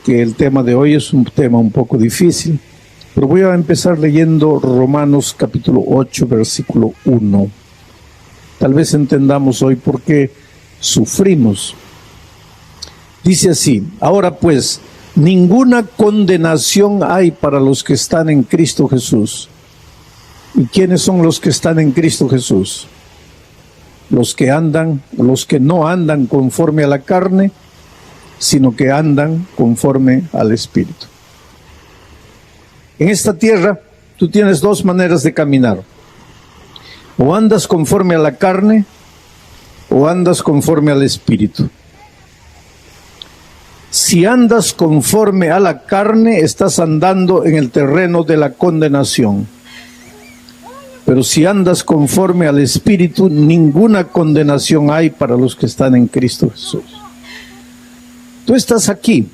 porque el tema de hoy es un tema un poco difícil, pero voy a empezar leyendo Romanos capítulo 8, versículo 1. Tal vez entendamos hoy por qué sufrimos. Dice así: ahora pues, ninguna condenación hay para los que están en Cristo Jesús. ¿Y quiénes son los que están en Cristo Jesús? Los que no andan conforme a la carne, sino que andan conforme al Espíritu. En esta tierra, tú tienes dos maneras de caminar. O andas conforme a la carne, o andas conforme al Espíritu. Si andas conforme a la carne, estás andando en el terreno de la condenación. Pero si andas conforme al Espíritu, ninguna condenación hay para los que están en Cristo Jesús. Tú estás aquí.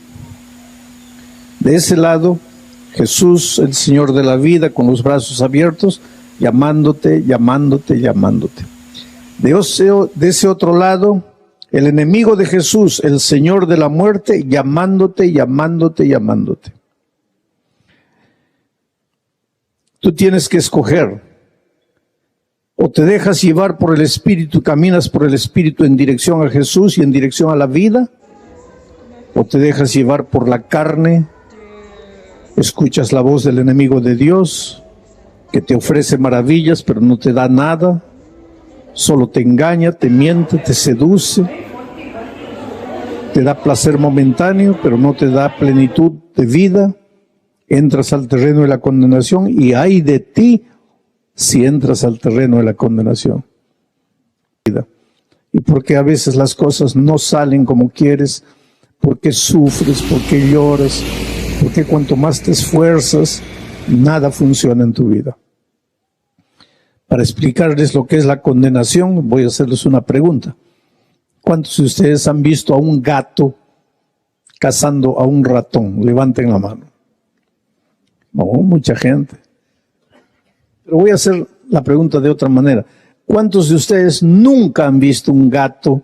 De ese lado, Jesús, el Señor de la vida, con los brazos abiertos, llamándote, llamándote, llamándote. De ese otro lado, el enemigo de Jesús, el Señor de la muerte, llamándote, llamándote, llamándote. Tú tienes que escoger. O te dejas llevar por el Espíritu, caminas por el Espíritu en dirección a Jesús y en dirección a la vida, o te dejas llevar por la carne, escuchas la voz del enemigo de Dios, que te ofrece maravillas, pero no te da nada, solo te engaña, te miente, te seduce, te da placer momentáneo, pero no te da plenitud de vida. Entras al terreno de la condenación y ay de ti si entras al terreno de la condenación. Y porque a veces las cosas no salen como quieres, porque sufres, porque lloras, porque cuanto más te esfuerzas, nada funciona en tu vida. Para explicarles lo que es la condenación, voy a hacerles una pregunta. ¿Cuántos de ustedes han visto a un gato cazando a un ratón? Levanten la mano. No, mucha gente. Pero voy a hacer la pregunta de otra manera. ¿Cuántos de ustedes nunca han visto un gato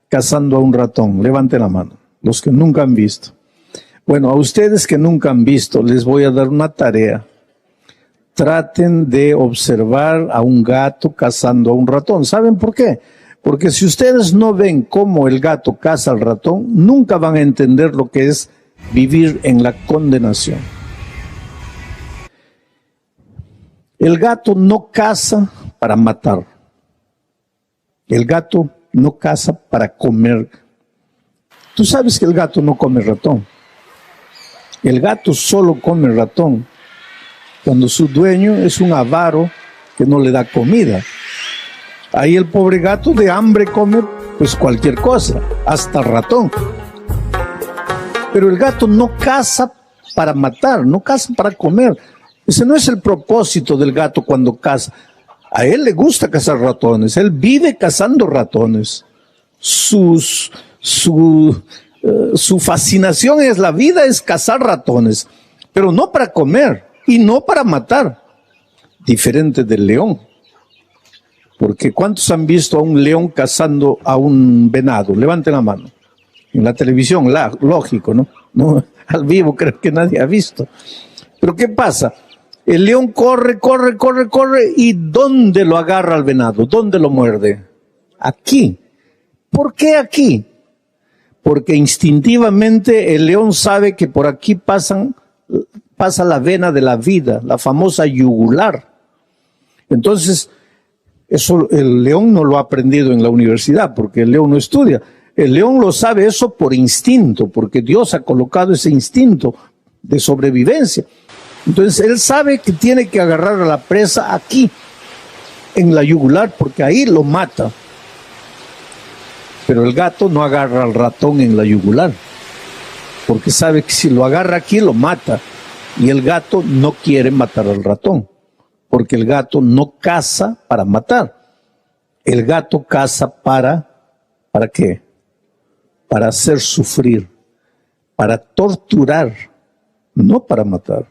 cazando a un ratón? Levanten la mano, los que nunca han visto. Bueno, a ustedes que nunca han visto, les voy a dar una tarea. Traten de observar a un gato cazando a un ratón. ¿Saben por qué? Porque si ustedes no ven cómo el gato caza al ratón, nunca van a entender lo que es vivir en la condenación. El gato no caza para matar. El gato no caza para comer. Tú sabes que el gato no come ratón. El gato solo come ratón cuando su dueño es un avaro que no le da comida. Ahí el pobre gato de hambre come pues cualquier cosa, hasta ratón. Pero el gato no caza para matar, no caza para comer. Ese no es el propósito del gato cuando caza. A él le gusta cazar ratones. Él vive cazando ratones. Su fascinación es la vida, es cazar ratones. Pero no para comer y no para matar. Diferente del león. Porque ¿cuántos han visto a un león cazando a un venado? Levanten la mano. En la televisión, lógico, ¿no? No, al vivo creo que nadie ha visto. Pero ¿qué pasa? El león corre, ¿y dónde lo agarra al venado? ¿Dónde lo muerde? Aquí. ¿Por qué aquí? Porque instintivamente el león sabe que por aquí pasa la vena de la vida, la famosa yugular. Entonces, eso el león no lo ha aprendido en la universidad, porque el león no estudia. El león lo sabe eso por instinto, porque Dios ha colocado ese instinto de sobrevivencia. Entonces él sabe que tiene que agarrar a la presa aquí, en la yugular, porque ahí lo mata. Pero el gato no agarra al ratón en la yugular, porque sabe que si lo agarra aquí lo mata. Y el gato no quiere matar al ratón, porque el gato no caza para matar. El gato caza ¿para qué? Para hacer sufrir, para torturar, no para matar.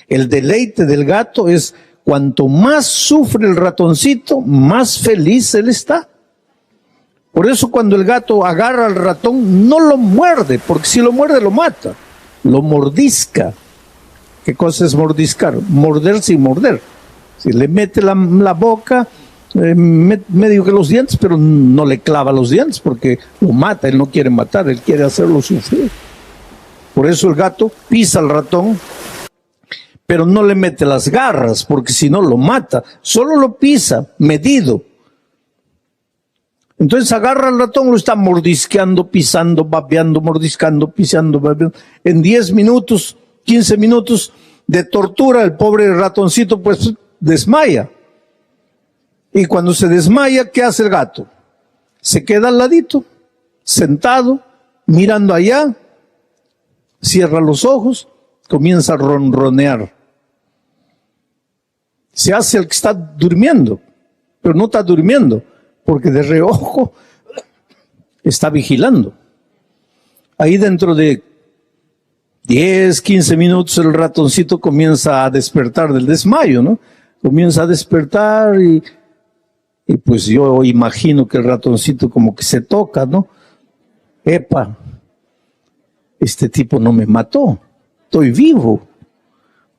El deleite del gato es cuanto más sufre el ratoncito, más feliz él está. Por eso cuando el gato agarra al ratón, no lo muerde, porque si lo muerde lo mata. lo mordisca. ¿Qué cosa es mordiscar? Morder sin morder. Si le mete la boca, medio que los dientes, pero no le clava los dientes porque lo mata. Él no quiere matar, él quiere hacerlo sufrir. Por eso el gato pisa al ratón, pero no le mete las garras, porque si no lo mata. Solo lo pisa, medido. Entonces agarra al ratón, lo está mordisqueando, pisando, babeando, mordiscando, pisando, babeando. En 10 minutos, 15 minutos de tortura, el pobre ratoncito pues desmaya. Y cuando se desmaya, ¿qué hace el gato? Se queda al ladito, sentado, mirando allá, cierra los ojos, comienza a ronronear. Se hace el que está durmiendo, pero no está durmiendo, porque de reojo está vigilando. Ahí dentro de 10, 15 minutos el ratoncito comienza a despertar del desmayo, ¿no? Comienza a despertar y pues yo imagino que el ratoncito como que se toca, ¿no? Epa, este tipo no me mató, estoy vivo.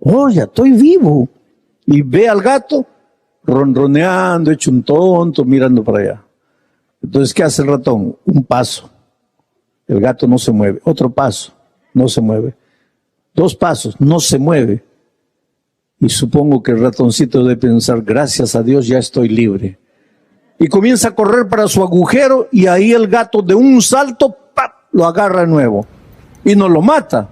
Oye, estoy vivo. Y ve al gato ronroneando, hecho un tonto, mirando para allá. Entonces, ¿qué hace el ratón? Un paso. El gato no se mueve. Otro paso. No se mueve. 2 pasos. No se mueve. Y supongo que el ratoncito debe pensar, gracias a Dios ya estoy libre. Y comienza a correr para su agujero y ahí el gato de un salto, ¡pap!, lo agarra de nuevo. Y no lo mata.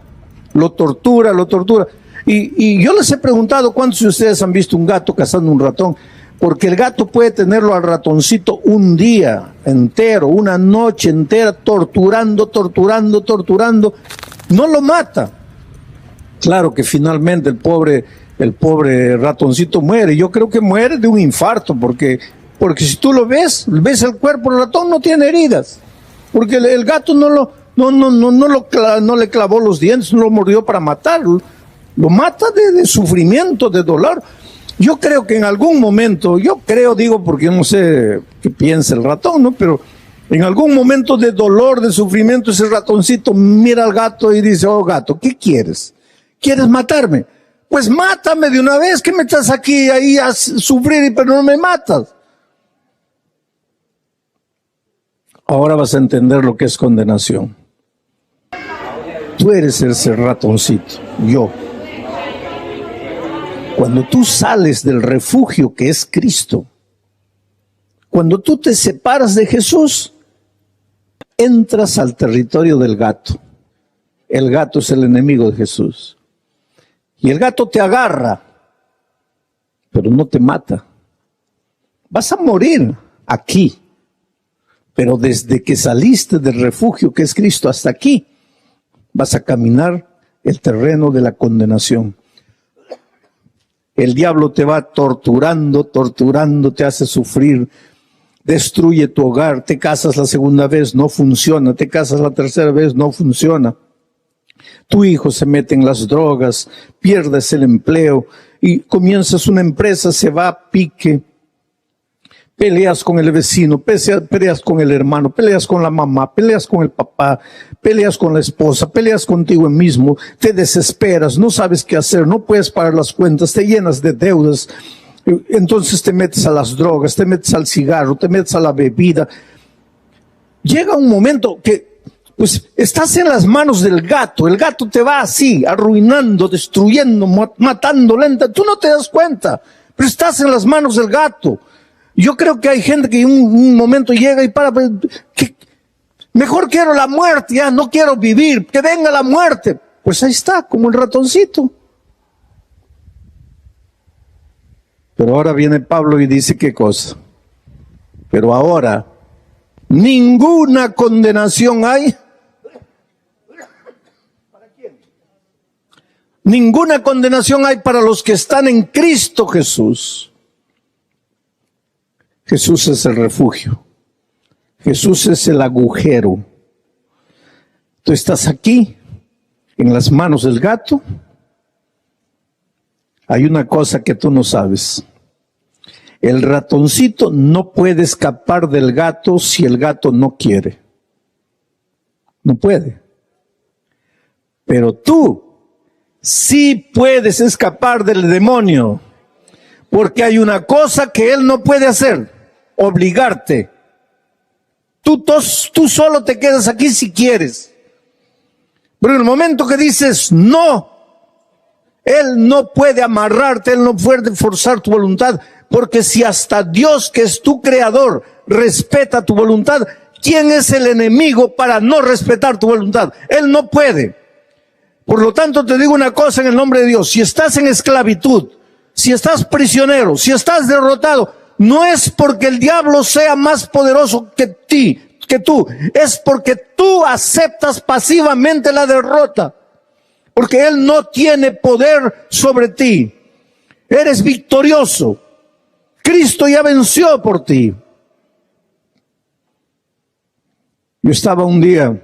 Lo tortura, lo tortura. Y yo les he preguntado cuántos de ustedes han visto un gato cazando un ratón, porque el gato puede tenerlo al ratoncito un día entero, una noche entera, torturando, no lo mata. Claro que finalmente el pobre ratoncito muere. Yo creo que muere de un infarto, porque si tú lo ves el cuerpo del ratón, no tiene heridas, porque el gato no le clavó los dientes, no lo mordió para matarlo. Lo mata de sufrimiento, de dolor. Yo creo que en algún momento, digo porque no sé qué piensa el ratón, ¿no? Pero en algún momento de dolor, de sufrimiento, ese ratoncito mira al gato y dice, oh gato, ¿qué quieres? ¿Quieres matarme? Pues mátame de una vez, que me estás aquí ahí a sufrir, pero no me matas. Ahora vas a entender lo que es condenación. Tú eres ese ratoncito, yo. Cuando tú sales del refugio que es Cristo, cuando tú te separas de Jesús, entras al territorio del gato. El gato es el enemigo de Jesús. Y el gato te agarra, pero no te mata. Vas a morir aquí, pero desde que saliste del refugio que es Cristo hasta aquí, vas a caminar el terreno de la condenación. El diablo te va torturando, te hace sufrir, destruye tu hogar, te casas la segunda vez, no funciona, te casas la tercera vez, no funciona. Tu hijo se mete en las drogas, pierdes el empleo y comienzas una empresa, se va a pique. Peleas con el vecino, peleas con el hermano, peleas con la mamá, peleas con el papá, peleas con la esposa, peleas contigo mismo, te desesperas, no sabes qué hacer, no puedes pagar las cuentas, te llenas de deudas, entonces te metes a las drogas, te metes al cigarro, te metes a la bebida. Llega un momento que pues estás en las manos del gato, el gato te va así, arruinando, destruyendo, matando lenta, tú no te das cuenta, pero estás en las manos del gato. Yo creo que hay gente que en un momento llega y para, que mejor quiero la muerte, ya no quiero vivir, que venga la muerte. Pues ahí está, como el ratoncito. Pero ahora viene Pablo y dice qué cosa. Pero ahora, ninguna condenación hay. ¿Para quién? Ninguna condenación hay para los que están en Cristo Jesús. Jesús es el refugio. Jesús es el agujero. Tú estás aquí, en las manos del gato. Hay una cosa que tú no sabes. El ratoncito no puede escapar del gato si el gato no quiere. No puede. Pero tú sí puedes escapar del demonio, porque hay una cosa que él no puede hacer: obligarte. Tú solo te quedas aquí si quieres. Pero en el momento que dices no, él no puede amarrarte, él no puede forzar tu voluntad, porque si hasta Dios, que es tu creador, respeta tu voluntad, ¿quién es el enemigo para no respetar tu voluntad? Él no puede. Por lo tanto, te digo una cosa en el nombre de Dios: si estás en esclavitud, si estás prisionero, si estás derrotado, no es porque el diablo sea más poderoso que tú, es porque tú aceptas pasivamente la derrota, porque él no tiene poder sobre ti. Eres victorioso. Cristo ya venció por ti. Yo estaba un día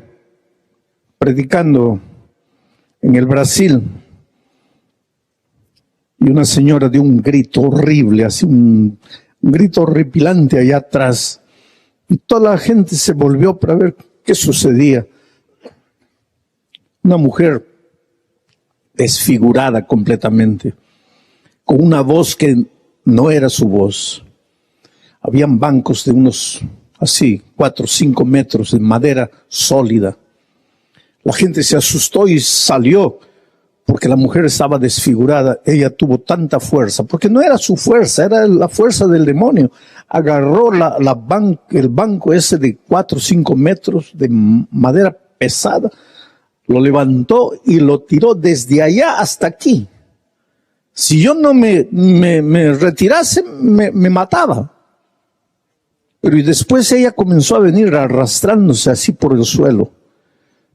predicando en el Brasil, y una señora dio un grito horrible, así un grito horripilante allá atrás, y toda la gente se volvió para ver qué sucedía. Una mujer desfigurada completamente, con una voz que no era su voz. Habían bancos de unos así 4 o 5 metros de madera sólida. La gente se asustó y salió, porque la mujer estaba desfigurada. Ella tuvo tanta fuerza, porque no era su fuerza, era la fuerza del demonio. Agarró el banco ese de 4 o 5 metros de madera pesada, lo levantó y lo tiró desde allá hasta aquí. Si yo no me retirase, me mataba. Pero y después ella comenzó a venir arrastrándose así por el suelo.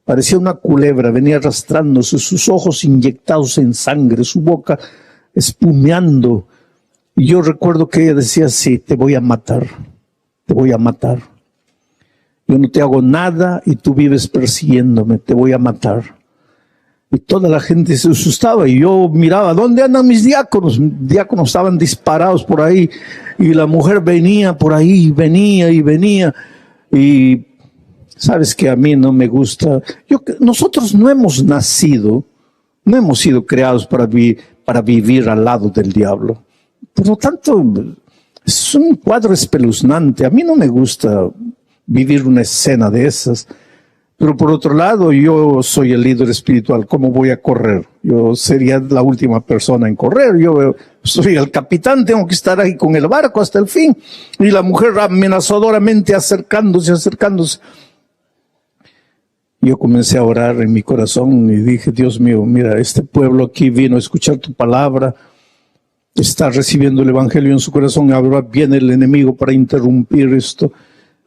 Parecía una culebra, venía arrastrándose, sus ojos inyectados en sangre, su boca espumeando. Y yo recuerdo que ella decía: sí, te voy a matar, te voy a matar. Yo no te hago nada y tú vives persiguiéndome, te voy a matar. Y toda la gente se asustaba y yo miraba: ¿dónde andan mis diáconos? Mis diáconos estaban disparados por ahí, y la mujer venía por ahí, venía y venía. Y sabes que a mí no me gusta. Nosotros no hemos sido creados para vivir al lado del diablo. Por lo tanto, es un cuadro espeluznante. A mí no me gusta vivir una escena de esas. Pero por otro lado, yo soy el líder espiritual. ¿Cómo voy a correr? Yo sería la última persona en correr. Yo soy el capitán, tengo que estar ahí con el barco hasta el fin. Y la mujer amenazadoramente acercándose. Yo comencé a orar en mi corazón y dije: Dios mío, mira, este pueblo aquí vino a escuchar tu palabra, está recibiendo el evangelio en su corazón, ahora viene el enemigo para interrumpir esto.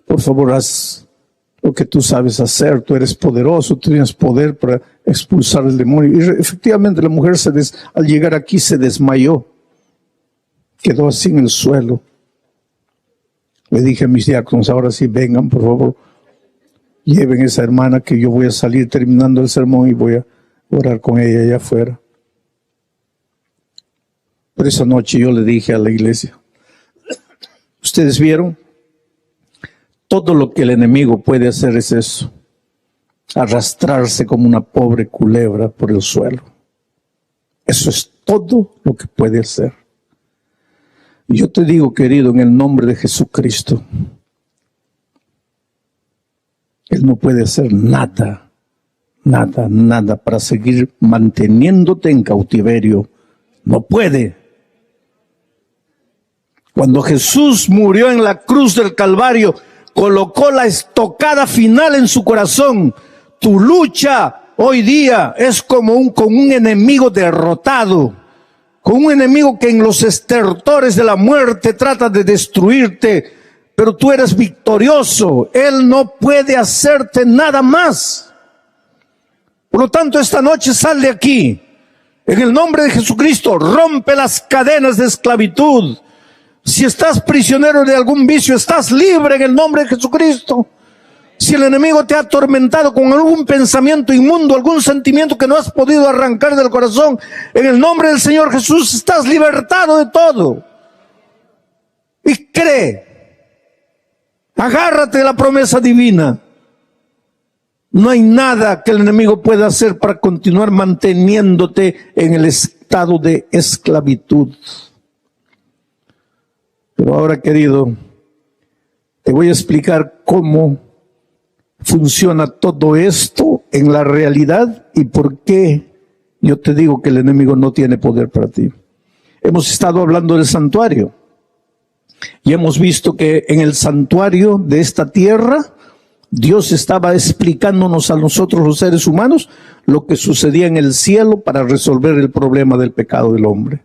Por favor, haz lo que tú sabes hacer, tú eres poderoso, tú tienes poder para expulsar el demonio. Y efectivamente la mujer al llegar aquí se desmayó, quedó así en el suelo. Le dije a mis diáconos: ahora sí, vengan, por favor, lleven a esa hermana, que yo voy a salir terminando el sermón y voy a orar con ella allá afuera. Pero esa noche yo le dije a la iglesia: ¿ustedes vieron? Todo lo que el enemigo puede hacer es eso: arrastrarse como una pobre culebra por el suelo. Eso es todo lo que puede hacer. Y yo te digo, querido, en el nombre de Jesucristo, Él no puede hacer nada para seguir manteniéndote en cautiverio. No puede. Cuando Jesús murió en la cruz del Calvario, colocó la estocada final en su corazón. Tu lucha hoy día es con un enemigo derrotado, con un enemigo que en los estertores de la muerte trata de destruirte. Pero tú eres victorioso. Él no puede hacerte nada más. Por lo tanto, esta noche sal de aquí. En el nombre de Jesucristo, rompe las cadenas de esclavitud. Si estás prisionero de algún vicio, estás libre en el nombre de Jesucristo. Si el enemigo te ha atormentado con algún pensamiento inmundo, algún sentimiento que no has podido arrancar del corazón, en el nombre del Señor Jesús estás libertado de todo. Y cree. Agárrate de la promesa divina. No hay nada que el enemigo pueda hacer para continuar manteniéndote en el estado de esclavitud. Pero ahora, querido, te voy a explicar cómo funciona todo esto en la realidad y por qué yo te digo que el enemigo no tiene poder para ti. Hemos estado hablando del santuario y hemos visto que en el santuario de esta tierra Dios estaba explicándonos a nosotros los seres humanos lo que sucedía en el cielo para resolver el problema del pecado del hombre.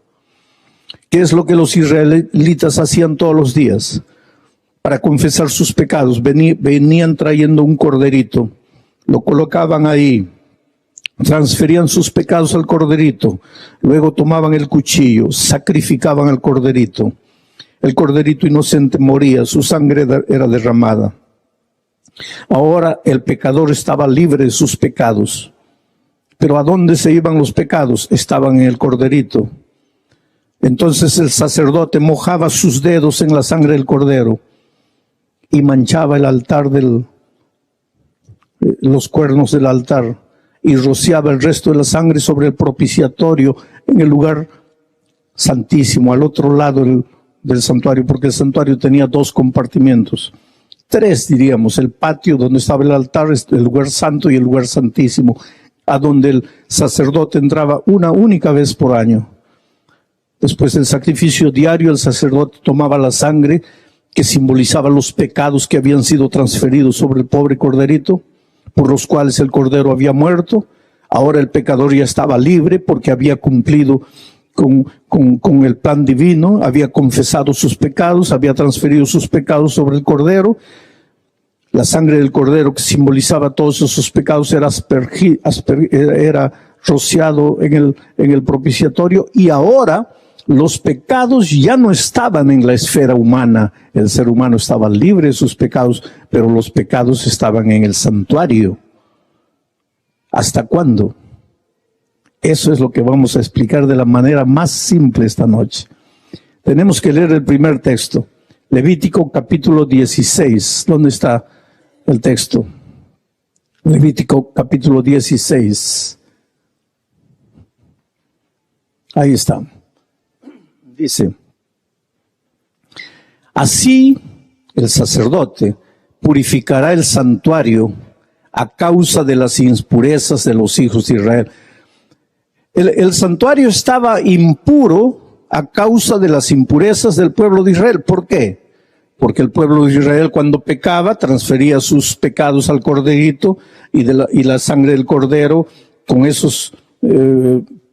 ¿Qué es lo que los israelitas hacían todos los días? Para confesar sus pecados, venían trayendo un corderito, lo colocaban ahí, transferían sus pecados al corderito, luego tomaban el cuchillo, sacrificaban al corderito. El corderito inocente moría, su sangre era derramada. Ahora el pecador estaba libre de sus pecados. Pero ¿a dónde se iban los pecados? Estaban en el corderito. Entonces el sacerdote mojaba sus dedos en la sangre del cordero y manchaba el altar los cuernos del altar y rociaba el resto de la sangre sobre el propiciatorio en el lugar santísimo, al otro lado del santuario, porque el santuario tenía 2 compartimientos. 3 diríamos, el patio donde estaba el altar, el lugar santo y el lugar santísimo, a donde el sacerdote entraba una única vez por año. Después del sacrificio diario, el sacerdote tomaba la sangre que simbolizaba los pecados que habían sido transferidos sobre el pobre corderito, por los cuales el cordero había muerto. Ahora el pecador ya estaba libre porque había cumplido con el plan divino, había confesado sus pecados, había transferido sus pecados sobre el cordero. La sangre del cordero que simbolizaba todos esos pecados era rociado en el propiciatorio, y ahora los pecados ya no estaban en la esfera humana. El ser humano estaba libre de sus pecados, pero los pecados estaban en el santuario. ¿Hasta cuándo? Eso es lo que vamos a explicar de la manera más simple esta noche. Tenemos que leer el primer texto, Levítico capítulo 16. ¿Dónde está el texto? Levítico capítulo 16. Ahí está. Dice: así el sacerdote purificará el santuario a causa de las impurezas de los hijos de Israel. El santuario estaba impuro a causa de las impurezas del pueblo de Israel. ¿Por qué? Porque el pueblo de Israel, cuando pecaba, transfería sus pecados al corderito, y la sangre del cordero con esos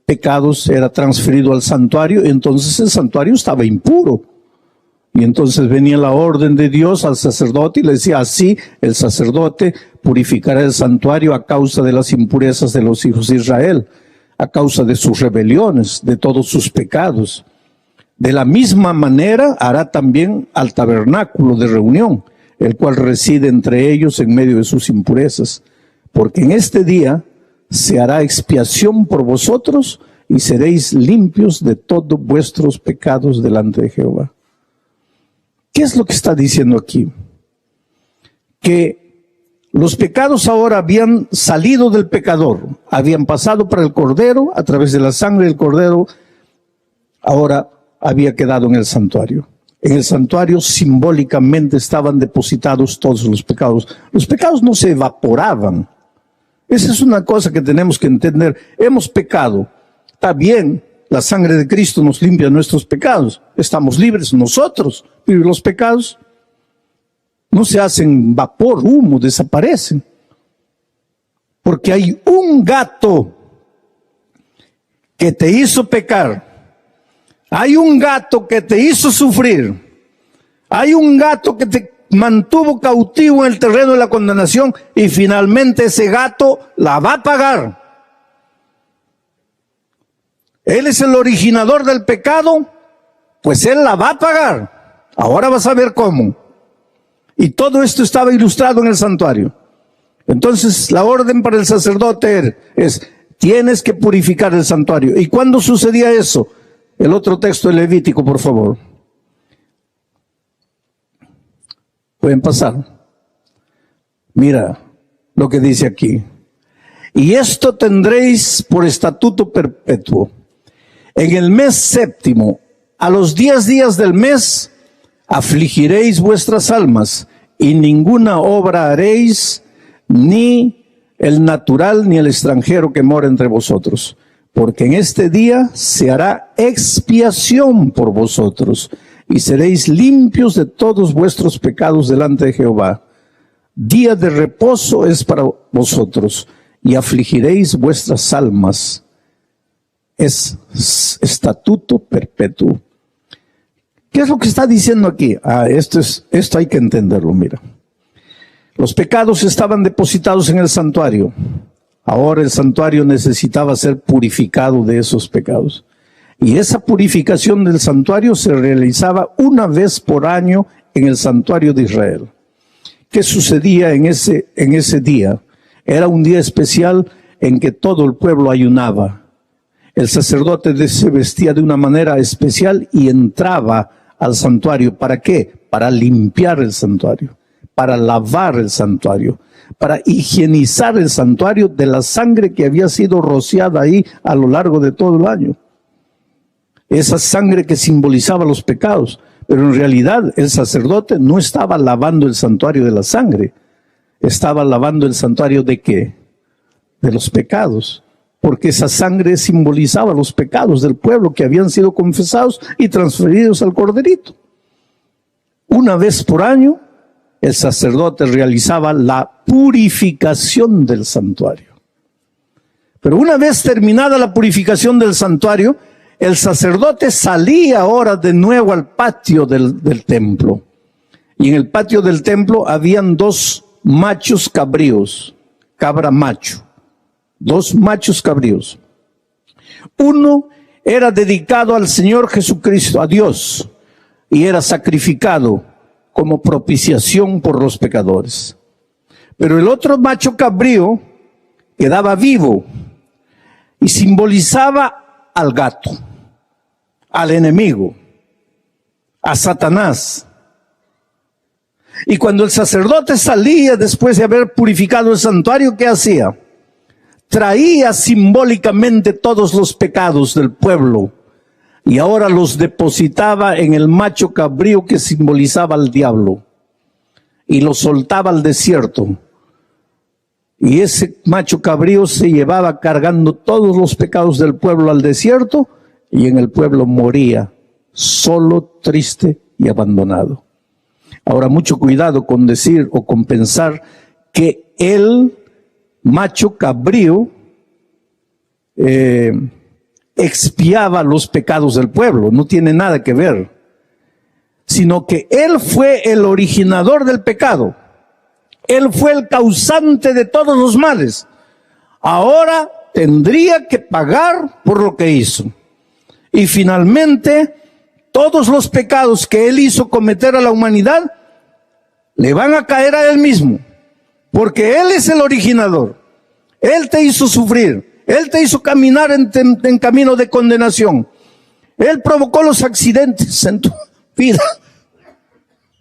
pecados era transferido al santuario. Entonces el santuario estaba impuro. Y entonces venía la orden de Dios al sacerdote y le decía: así el sacerdote purificará el santuario a causa de las impurezas de los hijos de Israel, a causa de sus rebeliones, de todos sus pecados. De la misma manera hará también al tabernáculo de reunión, el cual reside entre ellos en medio de sus impurezas. Porque en este día se hará expiación por vosotros y seréis limpios de todos vuestros pecados delante de Jehová. ¿Qué es lo que está diciendo aquí? Que los pecados ahora habían salido del pecador, habían pasado para el cordero, a través de la sangre del cordero, ahora había quedado en el santuario. En el santuario simbólicamente estaban depositados todos los pecados. Los pecados no se evaporaban. Esa es una cosa que tenemos que entender. Hemos pecado. Está bien, la sangre de Cristo nos limpia nuestros pecados. Estamos libres nosotros, pero los pecados no se hacen vapor, humo, desaparecen. Porque hay un gato que te hizo pecar. Hay un gato que te hizo sufrir. Hay un gato que te mantuvo cautivo en el terreno de la condenación, y finalmente ese gato la va a pagar. Él es el originador del pecado, pues él la va a pagar. Ahora vas a ver cómo. Y todo esto estaba ilustrado en el santuario. Entonces la orden para el sacerdote es: tienes que purificar el santuario. ¿Y cuándo sucedía eso? El otro texto de Levítico, por favor. Pueden pasar. Mira, lo que dice aquí. Y esto tendréis por estatuto perpetuo. En el mes séptimo, a los 10 días del mes, afligiréis vuestras almas, y ninguna obra haréis, ni el natural ni el extranjero que mora entre vosotros. Porque en este día se hará expiación por vosotros, y seréis limpios de todos vuestros pecados delante de Jehová. Día de reposo es para vosotros, y afligiréis vuestras almas. Es estatuto perpetuo. ¿Qué es lo que está diciendo aquí? Esto hay que entenderlo, mira. Los pecados estaban depositados en el santuario. Ahora el santuario necesitaba ser purificado de esos pecados. Y esa purificación del santuario se realizaba una vez por año en el santuario de Israel. ¿Qué sucedía en ese día? Era un día especial en que todo el pueblo ayunaba. El sacerdote se vestía de una manera especial y entraba al santuario. ¿Para qué? Para limpiar el santuario, para lavar el santuario, para higienizar el santuario de la sangre que había sido rociada ahí a lo largo de todo el año. Esa sangre que simbolizaba los pecados. Pero en realidad el sacerdote no estaba lavando el santuario de la sangre. Estaba lavando el santuario ¿de qué? De los pecados. Porque esa sangre simbolizaba los pecados del pueblo que habían sido confesados y transferidos al corderito. Una vez por año, el sacerdote realizaba la purificación del santuario. Pero una vez terminada la purificación del santuario, el sacerdote salía ahora de nuevo al patio del templo. Y en el patio del templo habían 2 machos cabríos, cabra macho. 2 machos cabríos. Uno era dedicado al Señor Jesucristo, a Dios, y era sacrificado como propiciación por los pecadores. Pero el otro macho cabrío quedaba vivo y simbolizaba al gato, al enemigo, a Satanás. Y cuando el sacerdote salía después de haber purificado el santuario, ¿qué hacía? Traía simbólicamente todos los pecados del pueblo y ahora los depositaba en el macho cabrío que simbolizaba al diablo y lo soltaba al desierto. Y ese macho cabrío se llevaba cargando todos los pecados del pueblo al desierto y en el pueblo moría solo, triste y abandonado. Ahora mucho cuidado con decir o con pensar que el macho cabrío expiaba los pecados del pueblo. No tiene nada que ver. Sino que él fue el originador del pecado. Él fue el causante de todos los males. Ahora tendría que pagar por lo que hizo. Y finalmente, todos los pecados que él hizo cometer a la humanidad, le van a caer a él mismo. Porque él es el originador. Él te hizo sufrir. Él te hizo caminar en camino de condenación. Él provocó los accidentes en tu vida.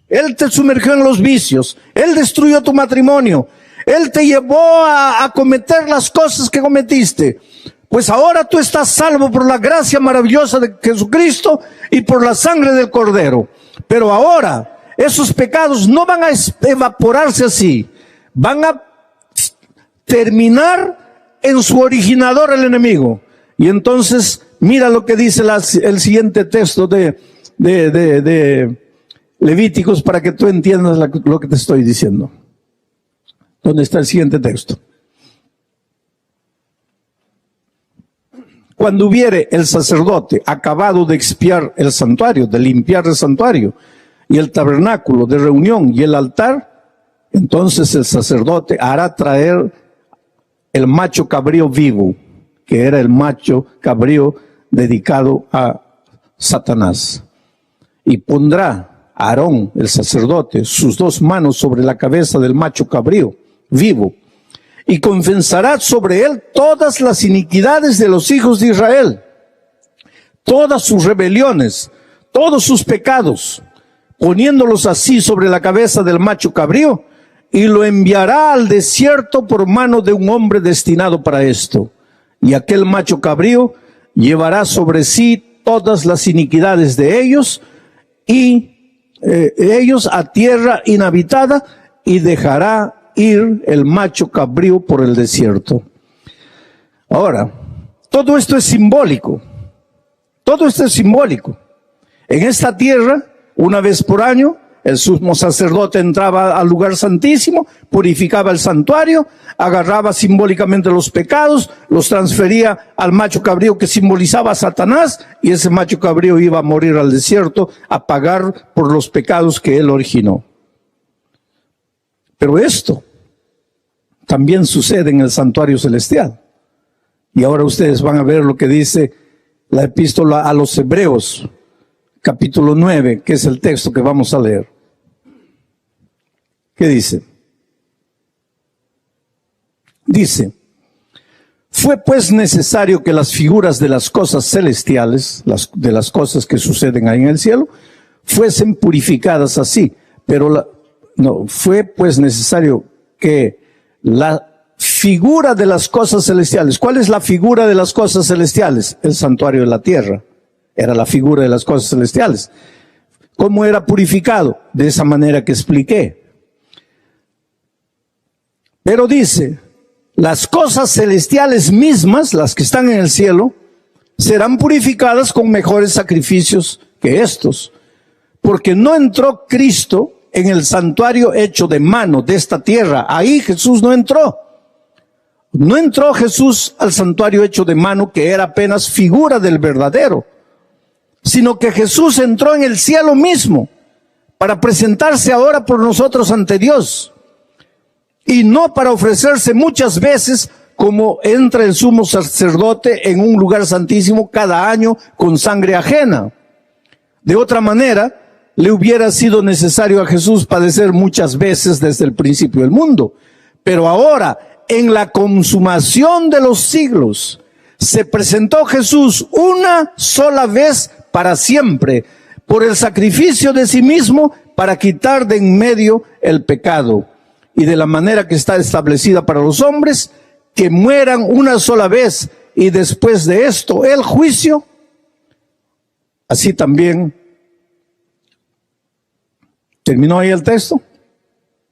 Él te sumergió en los vicios. Él destruyó tu matrimonio. Él te llevó a cometer las cosas que cometiste. Pues ahora tú estás salvo por la gracia maravillosa de Jesucristo y por la sangre del Cordero. Pero ahora esos pecados no van a evaporarse así. Van a terminar en su originador, el enemigo. Y entonces, mira lo que dice el siguiente texto de Levíticos para que tú entiendas lo que te estoy diciendo. ¿Dónde está el siguiente texto? Cuando hubiere el sacerdote acabado de expiar el santuario, de limpiar el santuario, y el tabernáculo de reunión y el altar, entonces el sacerdote hará traer el macho cabrío vivo, que era el macho cabrío dedicado a Satanás. Y pondrá Aarón, el sacerdote, sus 2 manos sobre la cabeza del macho cabrío vivo, y confesará sobre él todas las iniquidades de los hijos de Israel, todas sus rebeliones, todos sus pecados, poniéndolos así sobre la cabeza del macho cabrío, y lo enviará al desierto por mano de un hombre destinado para esto. Y aquel macho cabrío llevará sobre sí todas las iniquidades de ellos y ellos a tierra inhabitada, y dejará ir el macho cabrío por el desierto. Ahora, todo esto es simbólico. Todo esto es simbólico. En esta tierra, una vez por año, el sumo sacerdote entraba al lugar santísimo, purificaba el santuario, agarraba simbólicamente los pecados, los transfería al macho cabrío que simbolizaba a Satanás, y ese macho cabrío iba a morir al desierto a pagar por los pecados que él originó. Pero esto también sucede en el santuario celestial. Y ahora ustedes van a ver lo que dice la epístola a los Hebreos, capítulo 9, que es el texto que vamos a leer. ¿Qué dice? Dice: fue pues necesario que las figuras de las cosas celestiales, de las cosas que suceden ahí en el cielo, fuesen purificadas así. Pero fue pues necesario que la figura de las cosas celestiales. ¿Cuál es la figura de las cosas celestiales? El santuario de la tierra. Era la figura de las cosas celestiales. ¿Cómo era purificado? De esa manera que expliqué. Pero dice, las cosas celestiales mismas, las que están en el cielo, serán purificadas con mejores sacrificios que estos. Porque no entró Cristo en el santuario hecho de mano de esta tierra. Ahí Jesús no entró. No entró Jesús al santuario hecho de mano, que era apenas figura del verdadero, sino que Jesús entró en el cielo mismo para presentarse ahora por nosotros ante Dios, y no para ofrecerse muchas veces como entra el sumo sacerdote en un lugar santísimo cada año con sangre ajena. De otra manera, le hubiera sido necesario a Jesús padecer muchas veces desde el principio del mundo. Pero ahora, en la consumación de los siglos, se presentó Jesús una sola vez para siempre, por el sacrificio de sí mismo, para quitar de en medio el pecado. Y de la manera que está establecida para los hombres, que mueran una sola vez, y después de esto el juicio, así también. ¿Terminó ahí el texto?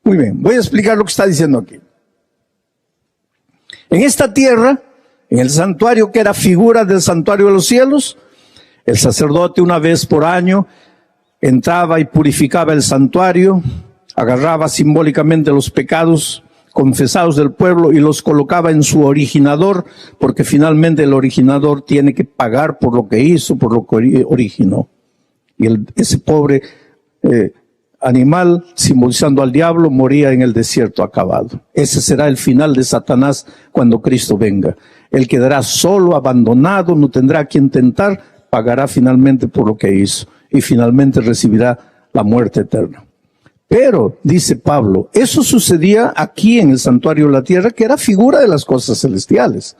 Muy bien, voy a explicar lo que está diciendo aquí. En esta tierra, en el santuario que era figura del santuario de los cielos, el sacerdote una vez por año entraba y purificaba el santuario, agarraba simbólicamente los pecados confesados del pueblo y los colocaba en su originador, porque finalmente el originador tiene que pagar por lo que hizo, por lo que originó. Y ese pobre animal, simbolizando al diablo, moría en el desierto acabado. Ese será el final de Satanás cuando Cristo venga. Él quedará solo, abandonado, no tendrá a quien tentar, pagará finalmente por lo que hizo y finalmente recibirá la muerte eterna. Pero, dice Pablo, eso sucedía aquí en el santuario de la tierra, que era figura de las cosas celestiales.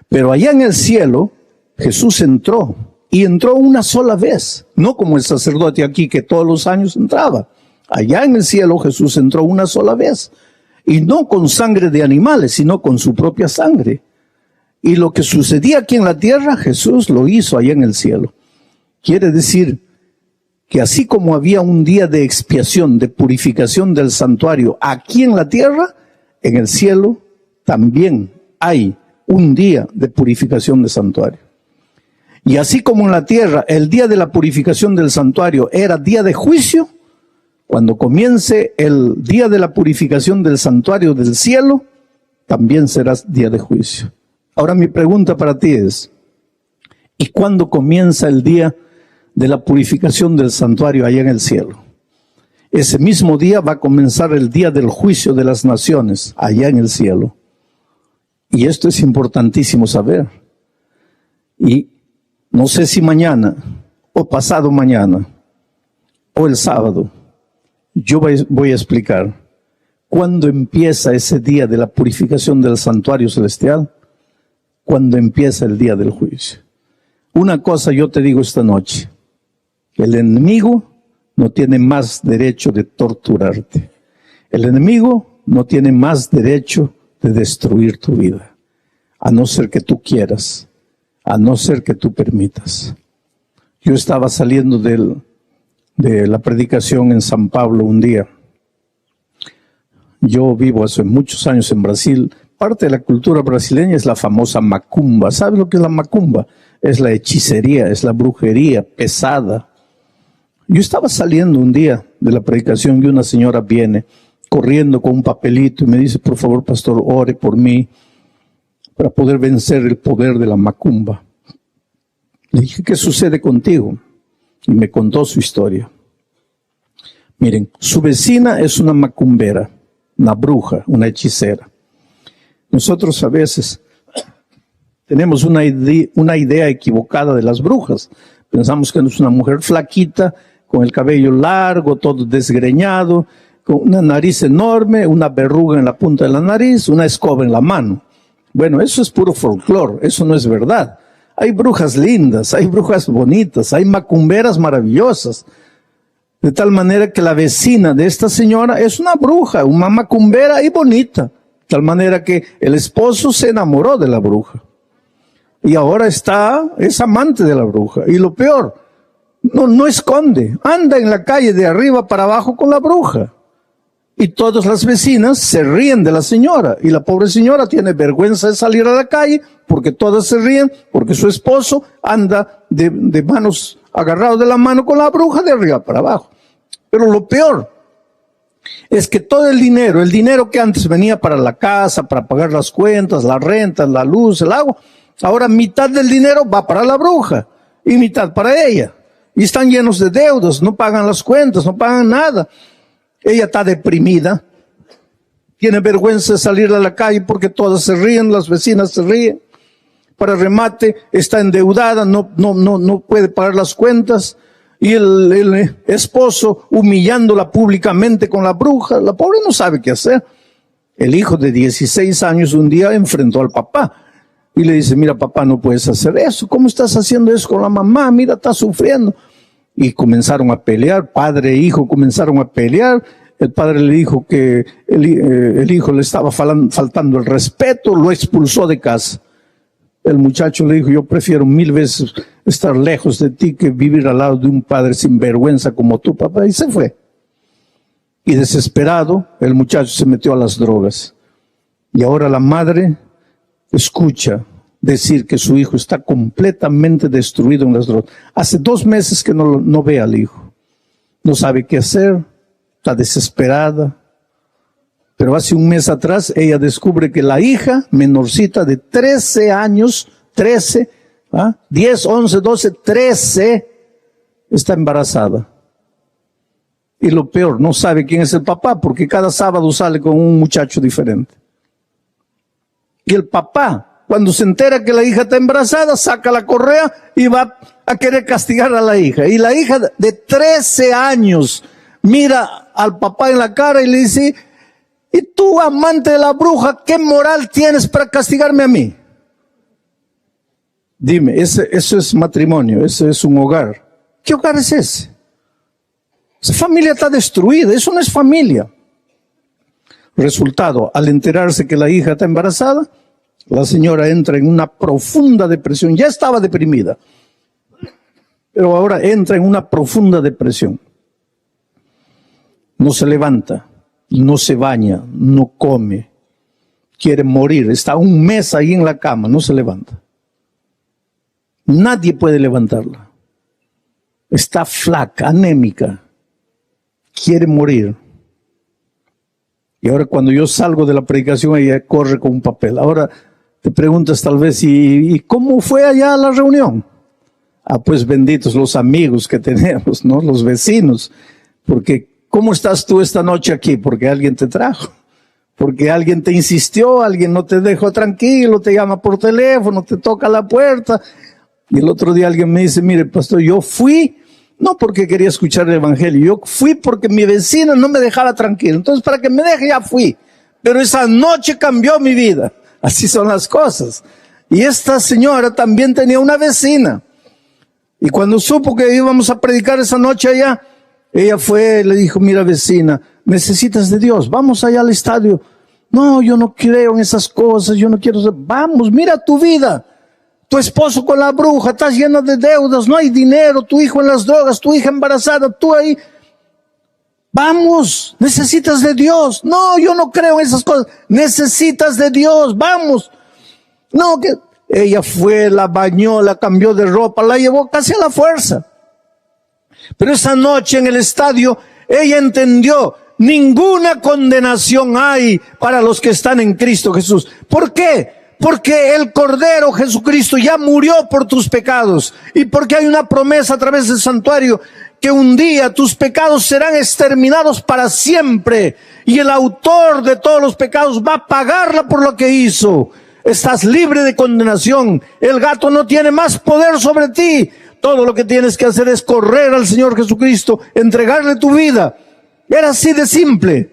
Pero allá en el cielo, Jesús entró, y entró una sola vez, no como el sacerdote aquí que todos los años entraba. Allá en el cielo Jesús entró una sola vez, y no con sangre de animales, sino con su propia sangre. Y lo que sucedía aquí en la tierra, Jesús lo hizo allá en el cielo. Quiere decir que así como había un día de expiación, de purificación del santuario aquí en la tierra, en el cielo también hay un día de purificación del santuario. Y así como en la tierra el día de la purificación del santuario era día de juicio, cuando comience el día de la purificación del santuario del cielo, también será día de juicio. Ahora mi pregunta para ti es, ¿y cuándo comienza el día de la purificación del santuario allá en el cielo? Ese mismo día va a comenzar el día del juicio de las naciones allá en el cielo. Y esto es importantísimo saber. Y no sé si mañana o pasado mañana o el sábado yo voy a explicar cuándo empieza ese día de la purificación del santuario celestial, cuándo empieza el día del juicio. Una cosa yo te digo esta noche: el enemigo no tiene más derecho de torturarte. El enemigo no tiene más derecho de destruir tu vida, a no ser que tú quieras, a no ser que tú permitas. Yo estaba saliendo de la predicación en San Pablo un día. Yo vivo hace muchos años en Brasil. Parte de la cultura brasileña es la famosa macumba. ¿Sabes lo que es la macumba? Es la hechicería, es la brujería pesada. Yo estaba saliendo un día de la predicación y una señora viene corriendo con un papelito y me dice, por favor, pastor, ore por mí para poder vencer el poder de la macumba. Le dije, ¿qué sucede contigo? Y me contó su historia. Miren, su vecina es una macumbera, una bruja, una hechicera. Nosotros a veces tenemos una idea equivocada de las brujas. Pensamos que es una mujer flaquita, con el cabello largo, todo desgreñado, con una nariz enorme, una verruga en la punta de la nariz, una escoba en la mano. Bueno, eso es puro folclore, eso no es verdad. Hay brujas lindas, hay brujas bonitas, hay macumberas maravillosas. De tal manera que la vecina de esta señora es una bruja, una macumbera y bonita. De tal manera que el esposo se enamoró de la bruja. Y ahora es amante de la bruja. Y lo peor, no esconde, anda en la calle de arriba para abajo con la bruja. Y todas las vecinas se ríen de la señora. Y la pobre señora tiene vergüenza de salir a la calle porque todas se ríen, porque su esposo anda de manos, agarrado de la mano con la bruja de arriba para abajo. Pero lo peor es que todo el dinero que antes venía para la casa, para pagar las cuentas, las rentas, la luz, el agua, ahora mitad del dinero va para la bruja y mitad para ella. Y están llenos de deudas, no pagan las cuentas, no pagan nada. Ella está deprimida, tiene vergüenza de salir a la calle porque todas se ríen, las vecinas se ríen. Para remate, está endeudada, no puede pagar las cuentas. Y el esposo humillándola públicamente con la bruja. La pobre no sabe qué hacer. El hijo de 16 años un día enfrentó al papá y le dice, mira papá, no puedes hacer eso. ¿Cómo estás haciendo eso con la mamá? Mira, está sufriendo. Y comenzaron a pelear, padre e hijo comenzaron a pelear. El padre le dijo que el hijo le estaba faltando el respeto, lo expulsó de casa. El muchacho le dijo, yo prefiero 1000 veces estar lejos de ti que vivir al lado de un padre sin vergüenza como tú, papá. Y se fue. Y desesperado, el muchacho se metió a las drogas. Y ahora la madre escucha decir que su hijo está completamente destruido en las drogas. Hace 2 meses que no ve al hijo. No sabe qué hacer, está desesperada. Pero hace 1 mes atrás ella descubre que la hija menorcita de 13 años, 10, 11, 12, 13, está embarazada. Y lo peor, no sabe quién es el papá porque cada sábado sale con un muchacho diferente. Y el papá, cuando se entera que la hija está embarazada, saca la correa y va a querer castigar a la hija. Y la hija de 13 años mira al papá en la cara y le dice, y tú, amante de la bruja, ¿qué moral tienes para castigarme a mí? Dime, eso es matrimonio, eso es un hogar. ¿Qué hogar es ese? Esa familia está destruida, eso no es familia. Resultado, al enterarse que la hija está embarazada, la señora entra en una profunda depresión. Ya estaba deprimida, pero ahora entra en una profunda depresión. No se levanta, no se baña, no come, quiere morir. Está 1 mes ahí en la cama, no se levanta. Nadie puede levantarla. Está flaca, anémica, quiere morir. Y ahora cuando yo salgo de la predicación, ella corre con un papel. Ahora te preguntas tal vez, ¿y cómo fue allá la reunión? Ah, pues benditos los amigos que tenemos, ¿no? Los vecinos. Porque, ¿cómo estás tú esta noche aquí? Porque alguien te trajo. Porque alguien te insistió, alguien no te dejó tranquilo, te llama por teléfono, te toca la puerta. Y el otro día alguien me dice, mire, pastor, yo fui, no porque quería escuchar el evangelio, yo fui porque mi vecina no me dejaba tranquilo. Entonces, para que me deje, ya fui. Pero esa noche cambió mi vida. Así son las cosas. Y esta señora también tenía una vecina. Y cuando supo que íbamos a predicar esa noche allá, ella fue, le dijo, mira vecina, necesitas de Dios. Vamos allá al estadio. No, yo no creo en esas cosas, yo no quiero. Vamos, mira tu vida. Tu esposo con la bruja, estás lleno de deudas, no hay dinero, tu hijo en las drogas, tu hija embarazada, tú ahí. Vamos, necesitas de Dios. No, yo no creo en esas cosas. Necesitas de Dios, vamos. No, que ella fue, la bañó, la cambió de ropa, la llevó casi a la fuerza. Pero esa noche en el estadio, ella entendió, ninguna condenación hay para los que están en Cristo Jesús. ¿Por qué? Porque el Cordero Jesucristo ya murió por tus pecados y porque hay una promesa a través del santuario que un día tus pecados serán exterminados para siempre y el autor de todos los pecados va a pagarla por lo que hizo. Estás libre de condenación. El gato no tiene más poder sobre ti. Todo lo que tienes que hacer es correr al Señor Jesucristo, entregarle tu vida. Era así de simple.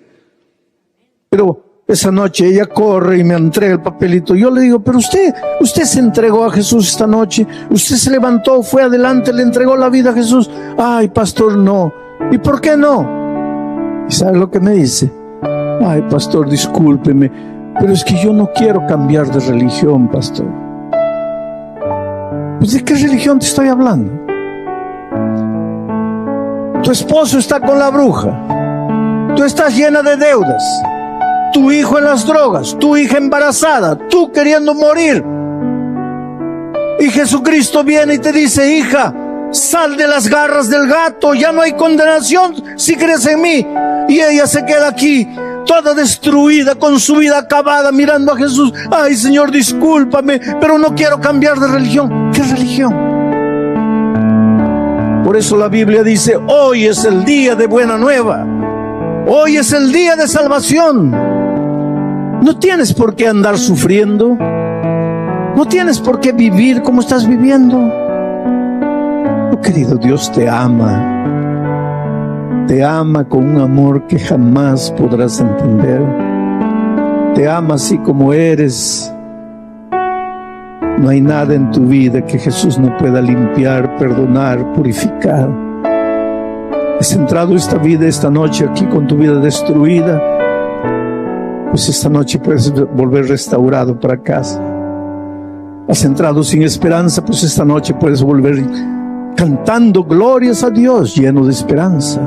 Pero esa noche ella corre y me entrega el papelito. Yo le digo, pero usted se entregó a Jesús esta noche. Usted se levantó, fue adelante, le entregó la vida a Jesús. Ay, pastor, no. ¿Y por qué no? ¿Y sabe lo que me dice? Ay, pastor, discúlpeme, pero es que yo no quiero cambiar de religión, pastor. Pues, ¿de qué religión te estoy hablando? Tu esposo está con la bruja. Tú estás llena de deudas. Tu hijo en las drogas, tu hija embarazada, tú queriendo morir. Y Jesucristo viene y te dice, hija, sal de las garras del gato, ya no hay condenación si crees en mí. Y ella se queda aquí, toda destruida, con su vida acabada, mirando a Jesús. Ay, Señor, discúlpame, pero no quiero cambiar de religión. ¿Qué religión? Por eso la Biblia dice, hoy es el día de buena nueva. Hoy es el día de salvación. No tienes por qué andar sufriendo. No tienes por qué vivir como estás viviendo. Oh, querido, Dios te ama. Te ama con un amor que jamás podrás entender. Te ama así como eres. No hay nada en tu vida que Jesús no pueda limpiar, perdonar, purificar. Has entrado esta vida, esta noche aquí con tu vida destruida. Pues esta noche puedes volver restaurado para casa. Has entrado sin esperanza, pues esta noche puedes volver cantando glorias a Dios, lleno de esperanza.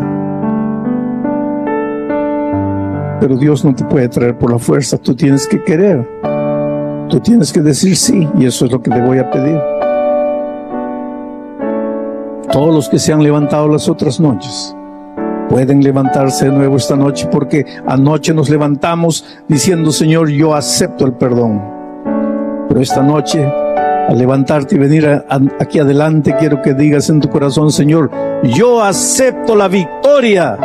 Pero Dios no te puede traer por la fuerza, tú tienes que querer. Tú tienes que decir sí, y eso es lo que te voy a pedir. Todos los que se han levantado las otras noches pueden levantarse de nuevo esta noche, porque anoche nos levantamos diciendo, Señor, yo acepto el perdón. Pero esta noche, al levantarte y venir aquí adelante, quiero que digas en tu corazón, Señor, yo acepto la victoria.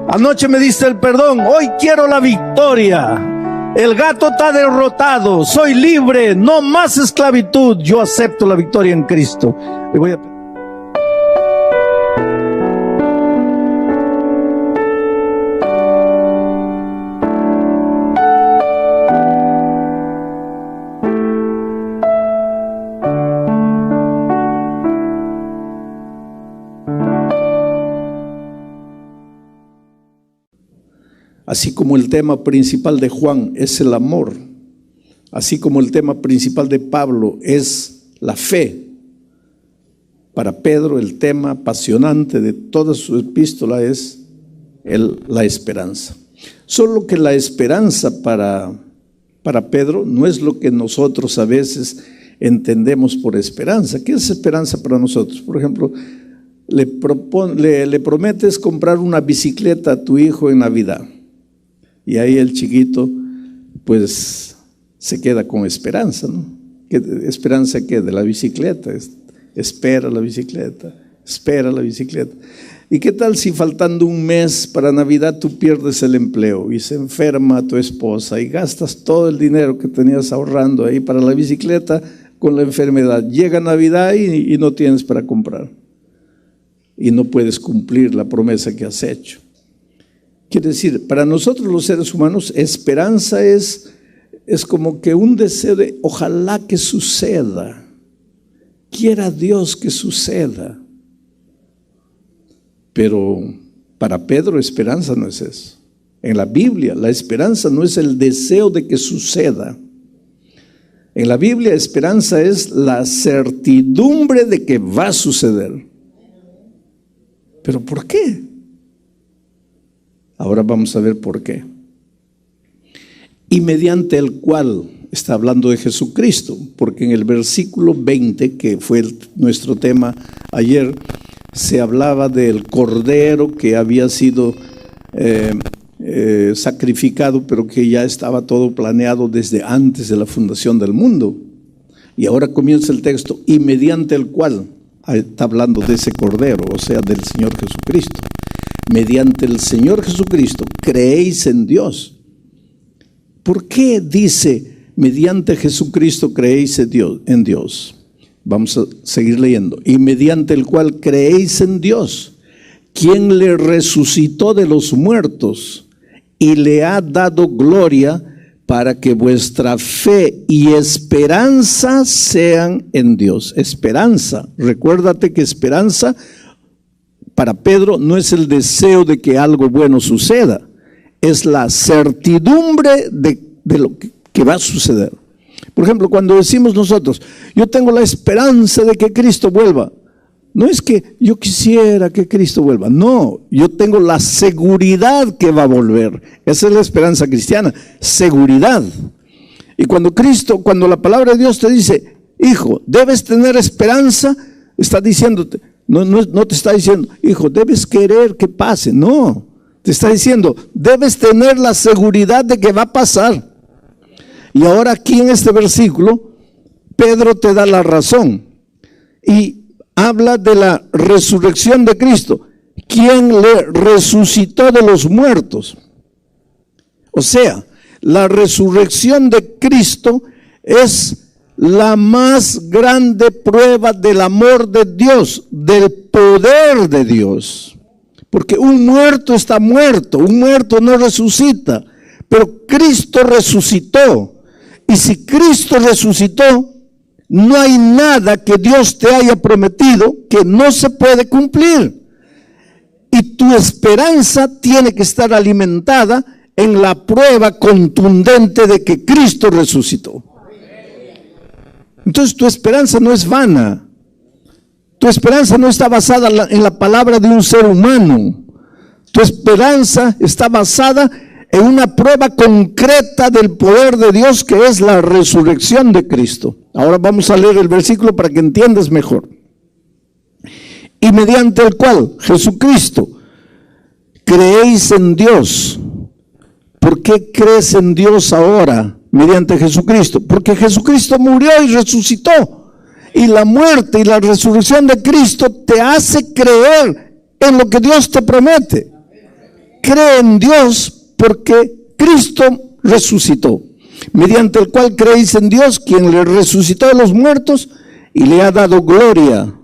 Anoche me diste el perdón, hoy quiero la victoria. El gato está derrotado, soy libre, no más esclavitud. Yo acepto la victoria en Cristo. Le voy a pedir. Así como el tema principal de Juan es el amor, así como el tema principal de Pablo es la fe, para Pedro el tema apasionante de toda su epístola es la esperanza. Solo que la esperanza para Pedro no es lo que nosotros a veces entendemos por esperanza. ¿Qué es esperanza para nosotros? Por ejemplo, le prometes comprar una bicicleta a tu hijo en Navidad. Y ahí el chiquito, pues, se queda con esperanza, ¿no? ¿Qué esperanza qué? De la bicicleta. Espera la bicicleta, espera la bicicleta. ¿Y qué tal si faltando un mes para Navidad tú pierdes el empleo y se enferma tu esposa y gastas todo el dinero que tenías ahorrando ahí para la bicicleta con la enfermedad? Llega Navidad y no tienes para comprar. Y no puedes cumplir la promesa que has hecho. Quiere decir, para nosotros los seres humanos, esperanza es como que un deseo de ojalá que suceda. Quiera Dios que suceda. Pero Para Pedro, esperanza no es eso. En la Biblia, la esperanza no es el deseo de que suceda. En la Biblia, esperanza es la certidumbre de que va a suceder. ¿Pero por qué? Ahora vamos a ver por qué. Y mediante el cual, está hablando de Jesucristo, porque en el versículo 20, que fue nuestro tema ayer, se hablaba del cordero que había sido sacrificado, pero que ya estaba todo planeado desde antes de la fundación del mundo. Y ahora comienza el texto, y mediante el cual, está hablando de ese cordero, o sea, del Señor Jesucristo. Mediante el Señor Jesucristo creéis en Dios. ¿Por qué dice, mediante Jesucristo creéis en Dios? Vamos a seguir leyendo. Y mediante el cual creéis en Dios, quien le resucitó de los muertos y le ha dado gloria, para que vuestra fe y esperanza sean en Dios. Esperanza, recuérdate que esperanza para Pedro no es el deseo de que algo bueno suceda, es la certidumbre de lo que va a suceder. Por ejemplo, cuando decimos nosotros, yo tengo la esperanza de que Cristo vuelva, no es que yo quisiera que Cristo vuelva, no, yo tengo la seguridad que va a volver. Esa es la esperanza cristiana, seguridad. Y cuando la palabra de Dios te dice, hijo, debes tener esperanza, está diciéndote, no te está diciendo, hijo, debes querer que pase, no, te está diciendo, debes tener la seguridad de que va a pasar. Y ahora aquí en este versículo, Pedro te da la razón y habla de la resurrección de Cristo, quien le resucitó de los muertos. O sea, la resurrección de Cristo es la más grande prueba del amor de Dios, del poder de Dios. Porque un muerto está muerto, un muerto no resucita, pero Cristo resucitó. Y si Cristo resucitó, no hay nada que Dios te haya prometido que no se puede cumplir. Y tu esperanza tiene que estar alimentada en la prueba contundente de que Cristo resucitó. Entonces tu esperanza no es vana. Tu esperanza no está basada en la palabra de un ser humano. Tu esperanza está basada en una prueba concreta del poder de Dios, que es la resurrección de Cristo. Ahora vamos a leer el versículo para que entiendas mejor. Y mediante el cual, Jesucristo, creéis en Dios. ¿Por qué crees en Dios ahora? Mediante Jesucristo. Porque Jesucristo murió y resucitó. Y la muerte y la resurrección de Cristo te hace creer en lo que Dios te promete. Cree en Dios porque Cristo resucitó, mediante el cual creéis en Dios, quien le resucitó de los muertos y le ha dado gloria,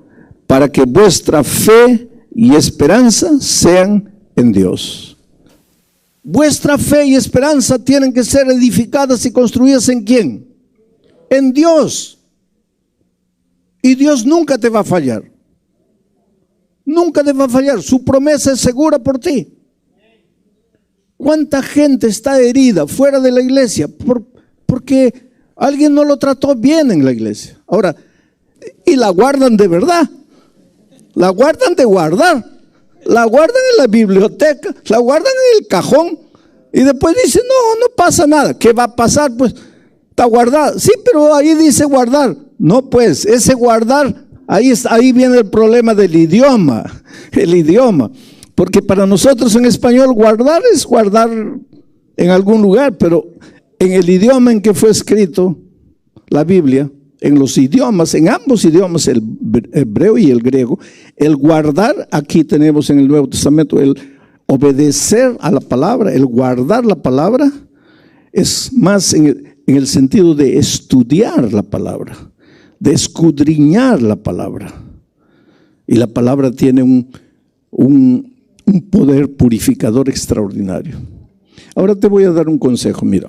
para que vuestra fe y esperanza sean en Dios. Vuestra fe y esperanza tienen que ser edificadas y construidas ¿en quién? En Dios. Y Dios nunca te va a fallar. Nunca te va a fallar. Su promesa es segura por ti. ¿Cuánta gente está herida fuera de la iglesia porque alguien no lo trató bien en la iglesia? Ahora, y la guardan de verdad, la guardan de guardar, la guardan en la biblioteca, la guardan en el cajón y después dicen, no pasa nada. ¿Qué va a pasar? Pues está guardada. Sí, pero ahí dice guardar. No, pues ese guardar, ahí viene el problema del idioma, el idioma. Porque para nosotros en español guardar es guardar en algún lugar, pero en el idioma en que fue escrito la Biblia, en los idiomas, en ambos idiomas, el hebreo y el griego, el guardar, aquí tenemos en el Nuevo Testamento, el obedecer a la palabra, el guardar la palabra, es más en el sentido de estudiar la palabra, de escudriñar la palabra. Y la palabra tiene un poder purificador extraordinario. Ahora te voy a dar un consejo, mira.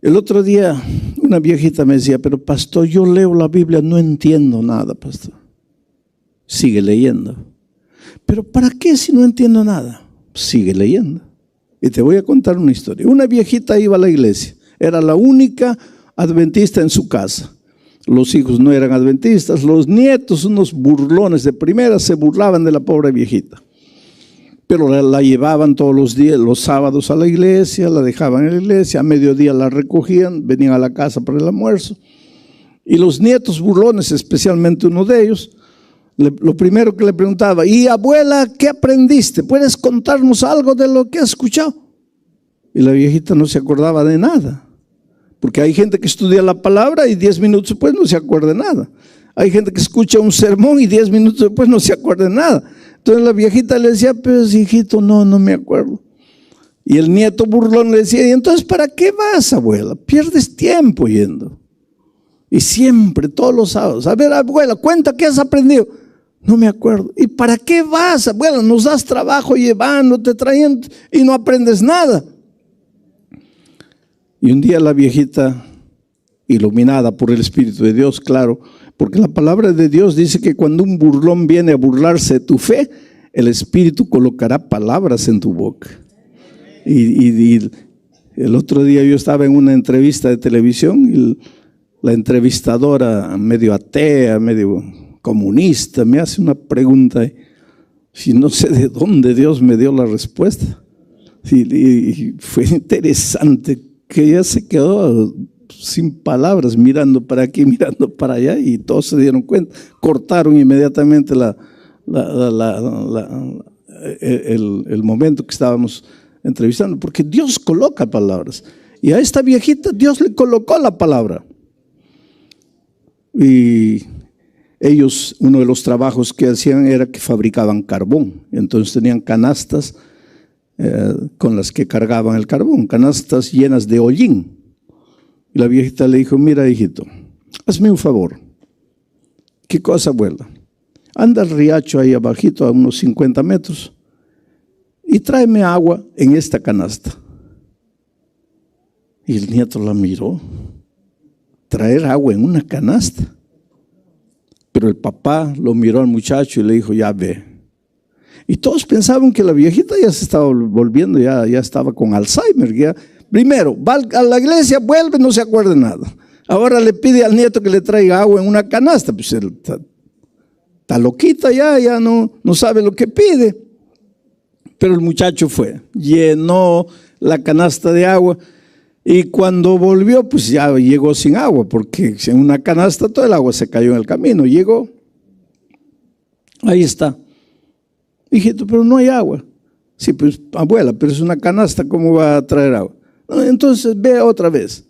El otro día una viejita me decía, pero pastor, yo leo la Biblia, no entiendo nada, pastor. Sigue leyendo. Pero ¿para qué si no entiendo nada? Sigue leyendo. Y te voy a contar una historia. Una viejita iba a la iglesia. Era la única adventista en su casa. Los hijos no eran adventistas. Los nietos, unos burlones de primera, se burlaban de la pobre viejita. Pero la llevaban todos los días, los sábados a la iglesia, la dejaban en la iglesia, a mediodía la recogían, venían a la casa para el almuerzo. Y los nietos burlones, especialmente uno de ellos, lo primero que le preguntaba: ¿y abuela, qué aprendiste? ¿Puedes contarnos algo de lo que has escuchado? Y la viejita no se acordaba de nada. Porque hay gente que estudia la palabra y 10 minutos después no se acuerda de nada. Hay gente que escucha un sermón y 10 minutos después no se acuerda de nada. Entonces la viejita le decía: pues hijito, no me acuerdo. Y el nieto burlón le decía: ¿y entonces para qué vas, abuela? Pierdes tiempo yendo. Y siempre, todos los sábados: a ver, abuela, cuenta, ¿qué has aprendido? No me acuerdo. ¿Y para qué vas, abuela? Nos das trabajo llevándote, trayendo y no aprendes nada. Y un día la viejita, iluminada por el Espíritu de Dios, claro, porque la palabra de Dios dice que cuando un burlón viene a burlarse de tu fe, el Espíritu colocará palabras en tu boca. Y el otro día yo estaba en una entrevista de televisión y la entrevistadora, medio atea, medio comunista, me hace una pregunta y no sé de dónde Dios me dio la respuesta. Y fue interesante que ella se quedó sin palabras, mirando para aquí, mirando para allá, y todos se dieron cuenta. Cortaron inmediatamente el momento que estábamos entrevistando, porque Dios coloca palabras. Y a esta viejita Dios le colocó la palabra. Y ellos, uno de los trabajos que hacían era que fabricaban carbón. Entonces tenían canastas con las que cargaban el carbón, canastas llenas de hollín. Y la viejita le dijo: mira, hijito, hazme un favor. ¿Qué cosa, abuela? Anda al riacho ahí abajito a unos 50 metros y tráeme agua en esta canasta. Y el nieto la miró. Traer agua en una canasta. Pero el papá lo miró al muchacho y le dijo: ya ve. Y todos pensaban que la viejita ya se estaba volviendo, ya estaba con Alzheimer. Ya. Primero, va a la iglesia, vuelve, no se acuerda de nada. Ahora le pide al nieto que le traiga agua en una canasta. Pues él está loquita ya no sabe lo que pide. Pero el muchacho fue, llenó la canasta de agua. Y cuando volvió, pues ya llegó sin agua, porque en una canasta todo el agua se cayó en el camino. Llegó, ahí está. Hijito, pero no hay agua. Sí, pues abuela, pero es una canasta, ¿cómo va a traer agua? Entonces ve otra vez.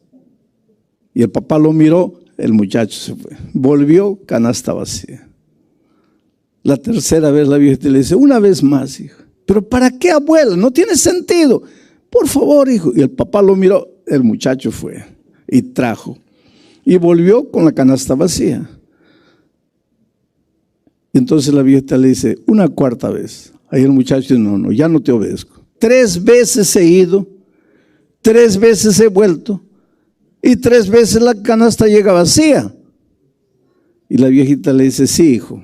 Y el papá lo miró, el muchacho se fue. Volvió, canasta vacía. La tercera vez la viejita le dice: una vez más, hijo. ¿Pero para qué, abuela? No tiene sentido. Por favor, hijo. Y el papá lo miró. El muchacho fue y trajo y volvió con la canasta vacía. Entonces la viejita le dice: una cuarta vez. Ahí el muchacho dice: no, ya no te obedezco. 3 veces he ido, 3 veces he vuelto y 3 veces la canasta llega vacía. Y la viejita le dice: sí, hijo,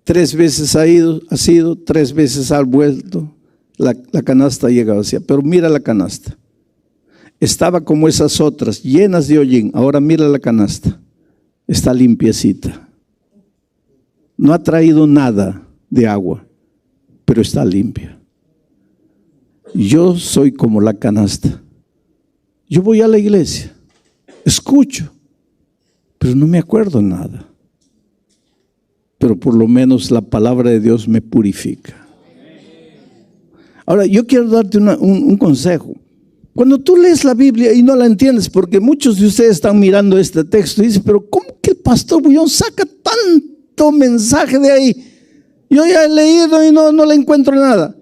3 veces has ido, 3 veces has vuelto, la canasta llega vacía. Pero mira la canasta. Estaba como esas otras, llenas de hollín. Ahora mira la canasta. Está limpiecita. No ha traído nada de agua, pero está limpia. Yo soy como la canasta. Yo voy a la iglesia, escucho, pero no me acuerdo nada. Pero por lo menos la palabra de Dios me purifica. Ahora, yo quiero darte un consejo. Cuando tú lees la Biblia y no la entiendes, porque muchos de ustedes están mirando este texto y dicen: pero ¿cómo que el pastor Bullón saca tanto mensaje de ahí? Yo ya he leído y no le encuentro nada.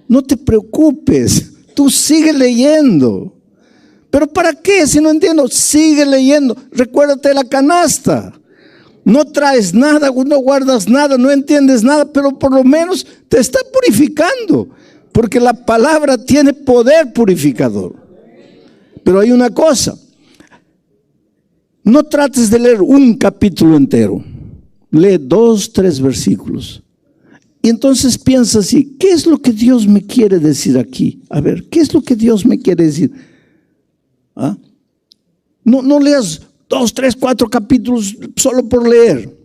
No te preocupes, tú sigue leyendo. ¿Pero para qué? Si no entiendo, sigue leyendo. Recuérdate de la canasta. No traes nada, no guardas nada, no entiendes nada, pero por lo menos te está purificando. Porque la palabra tiene poder purificador. Pero hay una cosa: no trates de leer un capítulo entero. Lee 2, 3 versículos. Y entonces piensa así, ¿qué es lo que Dios me quiere decir aquí? A ver, ¿qué es lo que Dios me quiere decir? ¿Ah? No leas 2, 3, 4 capítulos solo por leer.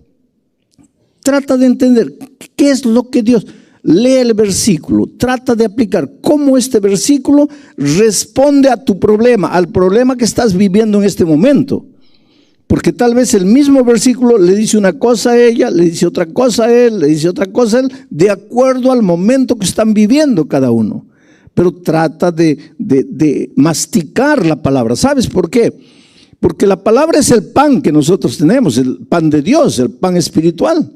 Trata de entender qué es lo que Dios... Lee el versículo, trata de aplicar cómo este versículo responde a tu problema, al problema que estás viviendo en este momento. Porque tal vez el mismo versículo le dice una cosa a ella, le dice otra cosa a él, le dice otra cosa a él, de acuerdo al momento que están viviendo cada uno. Pero trata de masticar la palabra. ¿Sabes por qué? Porque la palabra es el pan que nosotros tenemos, el pan de Dios, el pan espiritual.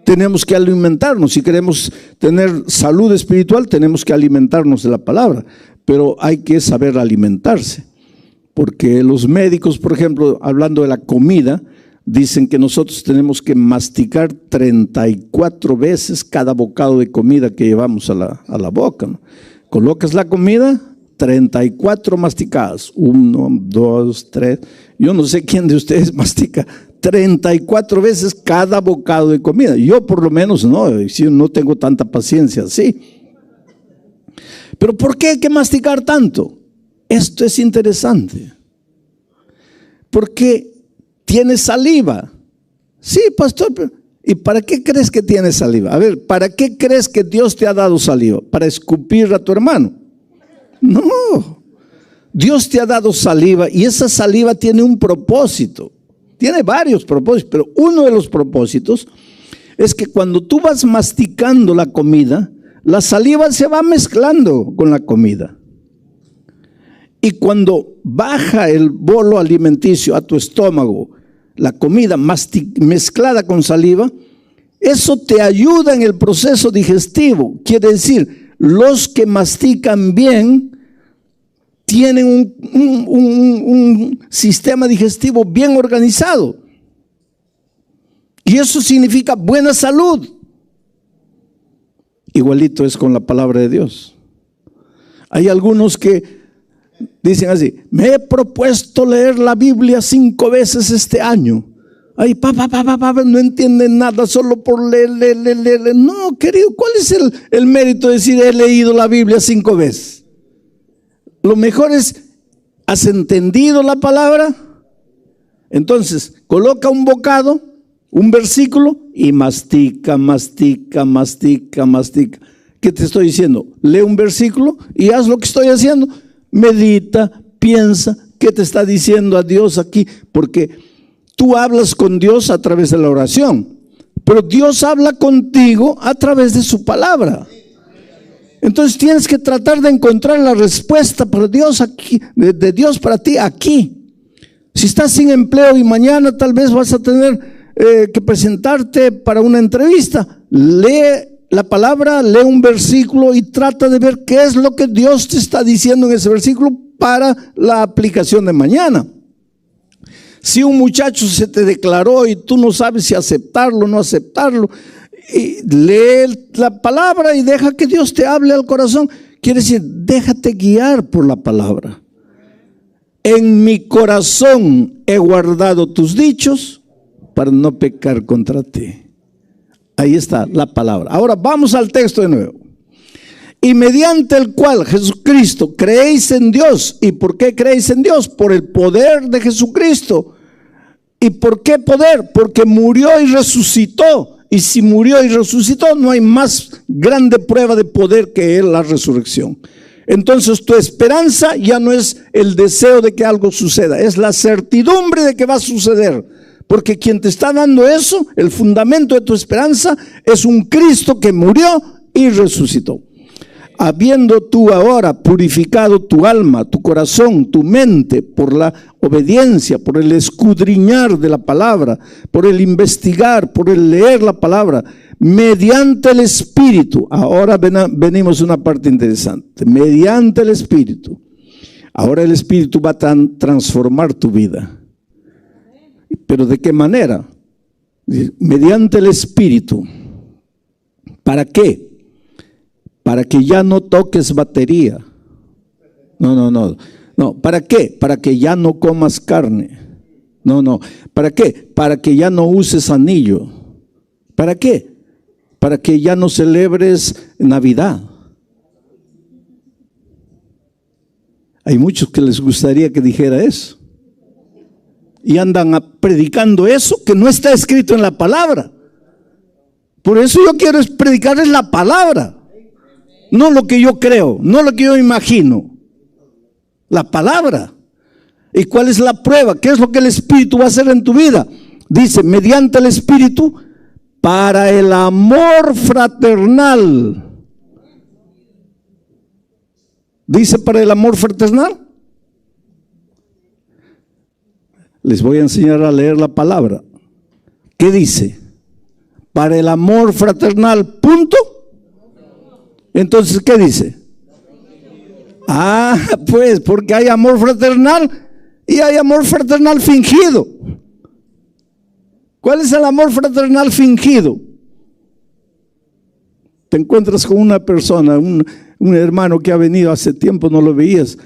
Tenemos que alimentarnos. Si queremos tener salud espiritual, tenemos que alimentarnos de la palabra. Pero hay que saber alimentarse. Porque los médicos, por ejemplo, hablando de la comida, dicen que nosotros tenemos que masticar 34 veces cada bocado de comida que llevamos a la boca, ¿no? Colocas la comida, 34 masticadas. 1, 2, 3. Yo no sé quién de ustedes mastica 34 veces cada bocado de comida. Yo por lo menos no tengo tanta paciencia así. Pero ¿por qué hay que masticar tanto? Esto es interesante. Porque tiene saliva. Sí, pastor, ¿y para qué crees que tiene saliva? A ver, ¿para qué crees que Dios te ha dado saliva? ¿Para escupir a tu hermano? No. Dios te ha dado saliva y esa saliva tiene un propósito. Tiene varios propósitos, pero uno de los propósitos es que cuando tú vas masticando la comida, la saliva se va mezclando con la comida. Y cuando baja el bolo alimenticio a tu estómago, la comida mezclada con saliva, eso te ayuda en el proceso digestivo. Quiere decir, los que mastican bien tienen un sistema digestivo bien organizado. Y eso significa buena salud. Igualito es con la palabra de Dios. Hay algunos que dicen así: me he propuesto leer la Biblia 5 veces este año. Ay, no entienden nada solo por leer. No, querido, ¿cuál es el mérito de decir he leído la Biblia 5 veces? Lo mejor es, ¿has entendido la palabra? Entonces, coloca un bocado, un versículo y mastica. ¿Qué te estoy diciendo? Lee un versículo y haz lo que estoy haciendo. Medita, piensa, ¿qué te está diciendo a Dios aquí? Porque tú hablas con Dios a través de la oración, pero Dios habla contigo a través de su palabra. Entonces tienes que tratar de encontrar la respuesta para Dios aquí, de Dios para ti aquí. Si estás sin empleo y mañana tal vez vas a tener que presentarte para una entrevista, lee la palabra, lee un versículo y trata de ver qué es lo que Dios te está diciendo en ese versículo para la aplicación de mañana. Si un muchacho se te declaró y tú no sabes si aceptarlo o no aceptarlo, y lee la palabra y deja que Dios te hable al corazón. Quiere decir, déjate guiar por la palabra. En mi corazón he guardado tus dichos para no pecar contra ti. Ahí está la palabra. Ahora vamos al texto de nuevo. Y mediante el cual, Jesucristo, creéis en Dios. ¿Y por qué creéis en Dios? Por el poder de Jesucristo. ¿Y por qué poder? Porque murió y resucitó. Y si murió y resucitó, no hay más grande prueba de poder que la resurrección. Entonces tu esperanza ya no es el deseo de que algo suceda, es la certidumbre de que va a suceder. Porque quien te está dando eso, el fundamento de tu esperanza, es un Cristo que murió y resucitó. Habiendo tú ahora purificado tu alma, tu corazón, tu mente, por la obediencia, por el escudriñar de la palabra, por el investigar, por el leer la palabra, mediante el Espíritu. Ahora venimos a una parte interesante. Mediante el Espíritu. Ahora el Espíritu va a transformar tu vida. ¿Pero de qué manera? Mediante el Espíritu. ¿Para qué? Para que ya no toques batería. No. ¿Para qué? Para que ya no comas carne. No. ¿Para qué? Para que ya no uses anillo. ¿Para qué? para que ya no celebres Navidad. Hay muchos que les gustaría que dijera eso. Y andan predicando eso que no está escrito en la palabra. Por eso yo quiero predicarles la palabra. No lo que yo creo, no lo que yo imagino. La palabra. ¿Y cuál es la prueba? ¿Qué es lo que el Espíritu va a hacer en tu vida? Dice, mediante el Espíritu, para el amor fraternal. Dice, para el amor fraternal. Les voy a enseñar a leer la palabra. ¿Qué dice? Para el amor fraternal, punto. Entonces, ¿qué dice? Pues, porque hay amor fraternal y hay amor fraternal fingido. ¿Cuál es el amor fraternal fingido? Te encuentras con una persona, un hermano que ha venido hace tiempo, no lo veías,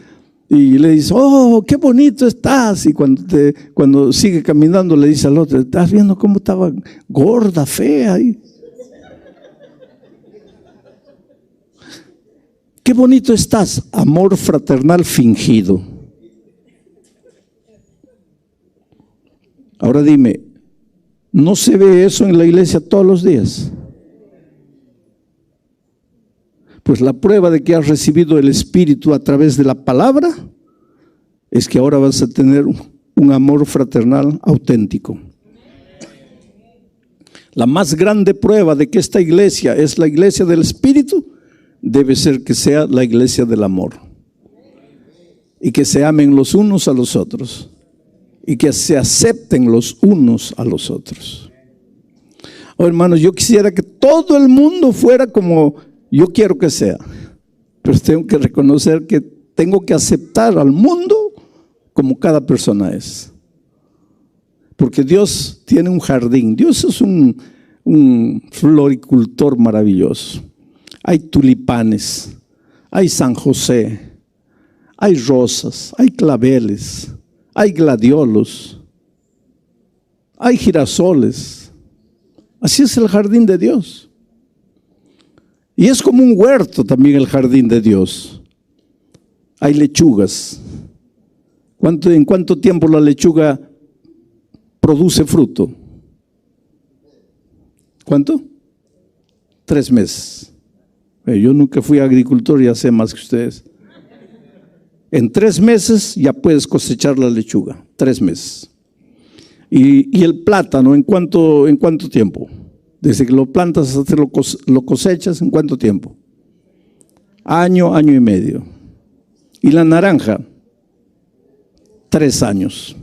y le dices, oh, qué bonito estás. Y cuando sigue caminando le dice al otro, ¿estás viendo cómo estaba gorda, fea? Qué bonito estás. Amor fraternal fingido. Ahora dime, ¿no se ve eso en la iglesia todos los días? Pues la prueba de que has recibido el Espíritu a través de la palabra es que ahora vas a tener un amor fraternal auténtico. La más grande prueba de que esta iglesia es la iglesia del Espíritu debe ser que sea la iglesia del amor. Y que se amen los unos a los otros. Y que se acepten los unos a los otros. Oh, hermanos, yo quisiera que todo el mundo fuera como yo quiero que sea, pero tengo que reconocer que tengo que aceptar al mundo como cada persona es. Porque Dios tiene un jardín, Dios es un floricultor maravilloso. Hay tulipanes, hay San José, hay rosas, hay claveles, hay gladiolos, hay girasoles. Así es el jardín de Dios. Y es como un huerto también el jardín de Dios. Hay lechugas. ¿En cuánto tiempo la lechuga produce fruto? ¿Cuánto? 3 meses. Yo nunca fui agricultor, ya sé más que ustedes. En 3 meses ya puedes cosechar la lechuga. 3 meses. Y el plátano, ¿en cuánto tiempo? Desde que lo plantas hasta lo cosechas, ¿en cuánto tiempo? Año, año y medio. Y la naranja, 3 años.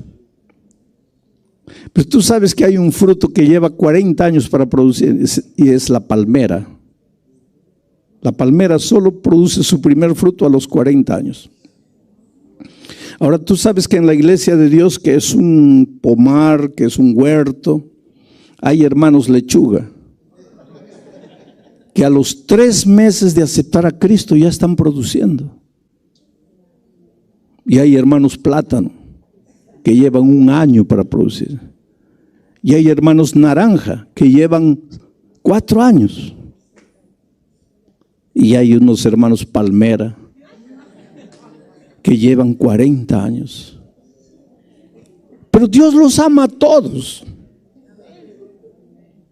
Pero tú sabes que hay un fruto que lleva 40 años para producir, y es la palmera. La palmera solo produce su primer fruto a los 40 años. Ahora tú sabes que en la iglesia de Dios, que es un pomar, que es un huerto, hay hermanos lechuga, que a los 3 meses de aceptar a Cristo ya están produciendo. Y hay hermanos plátano, que llevan 1 año para producir. Y hay hermanos naranja, que llevan 4 años. Y hay unos hermanos palmera, que llevan 40 años. Pero Dios los ama a todos.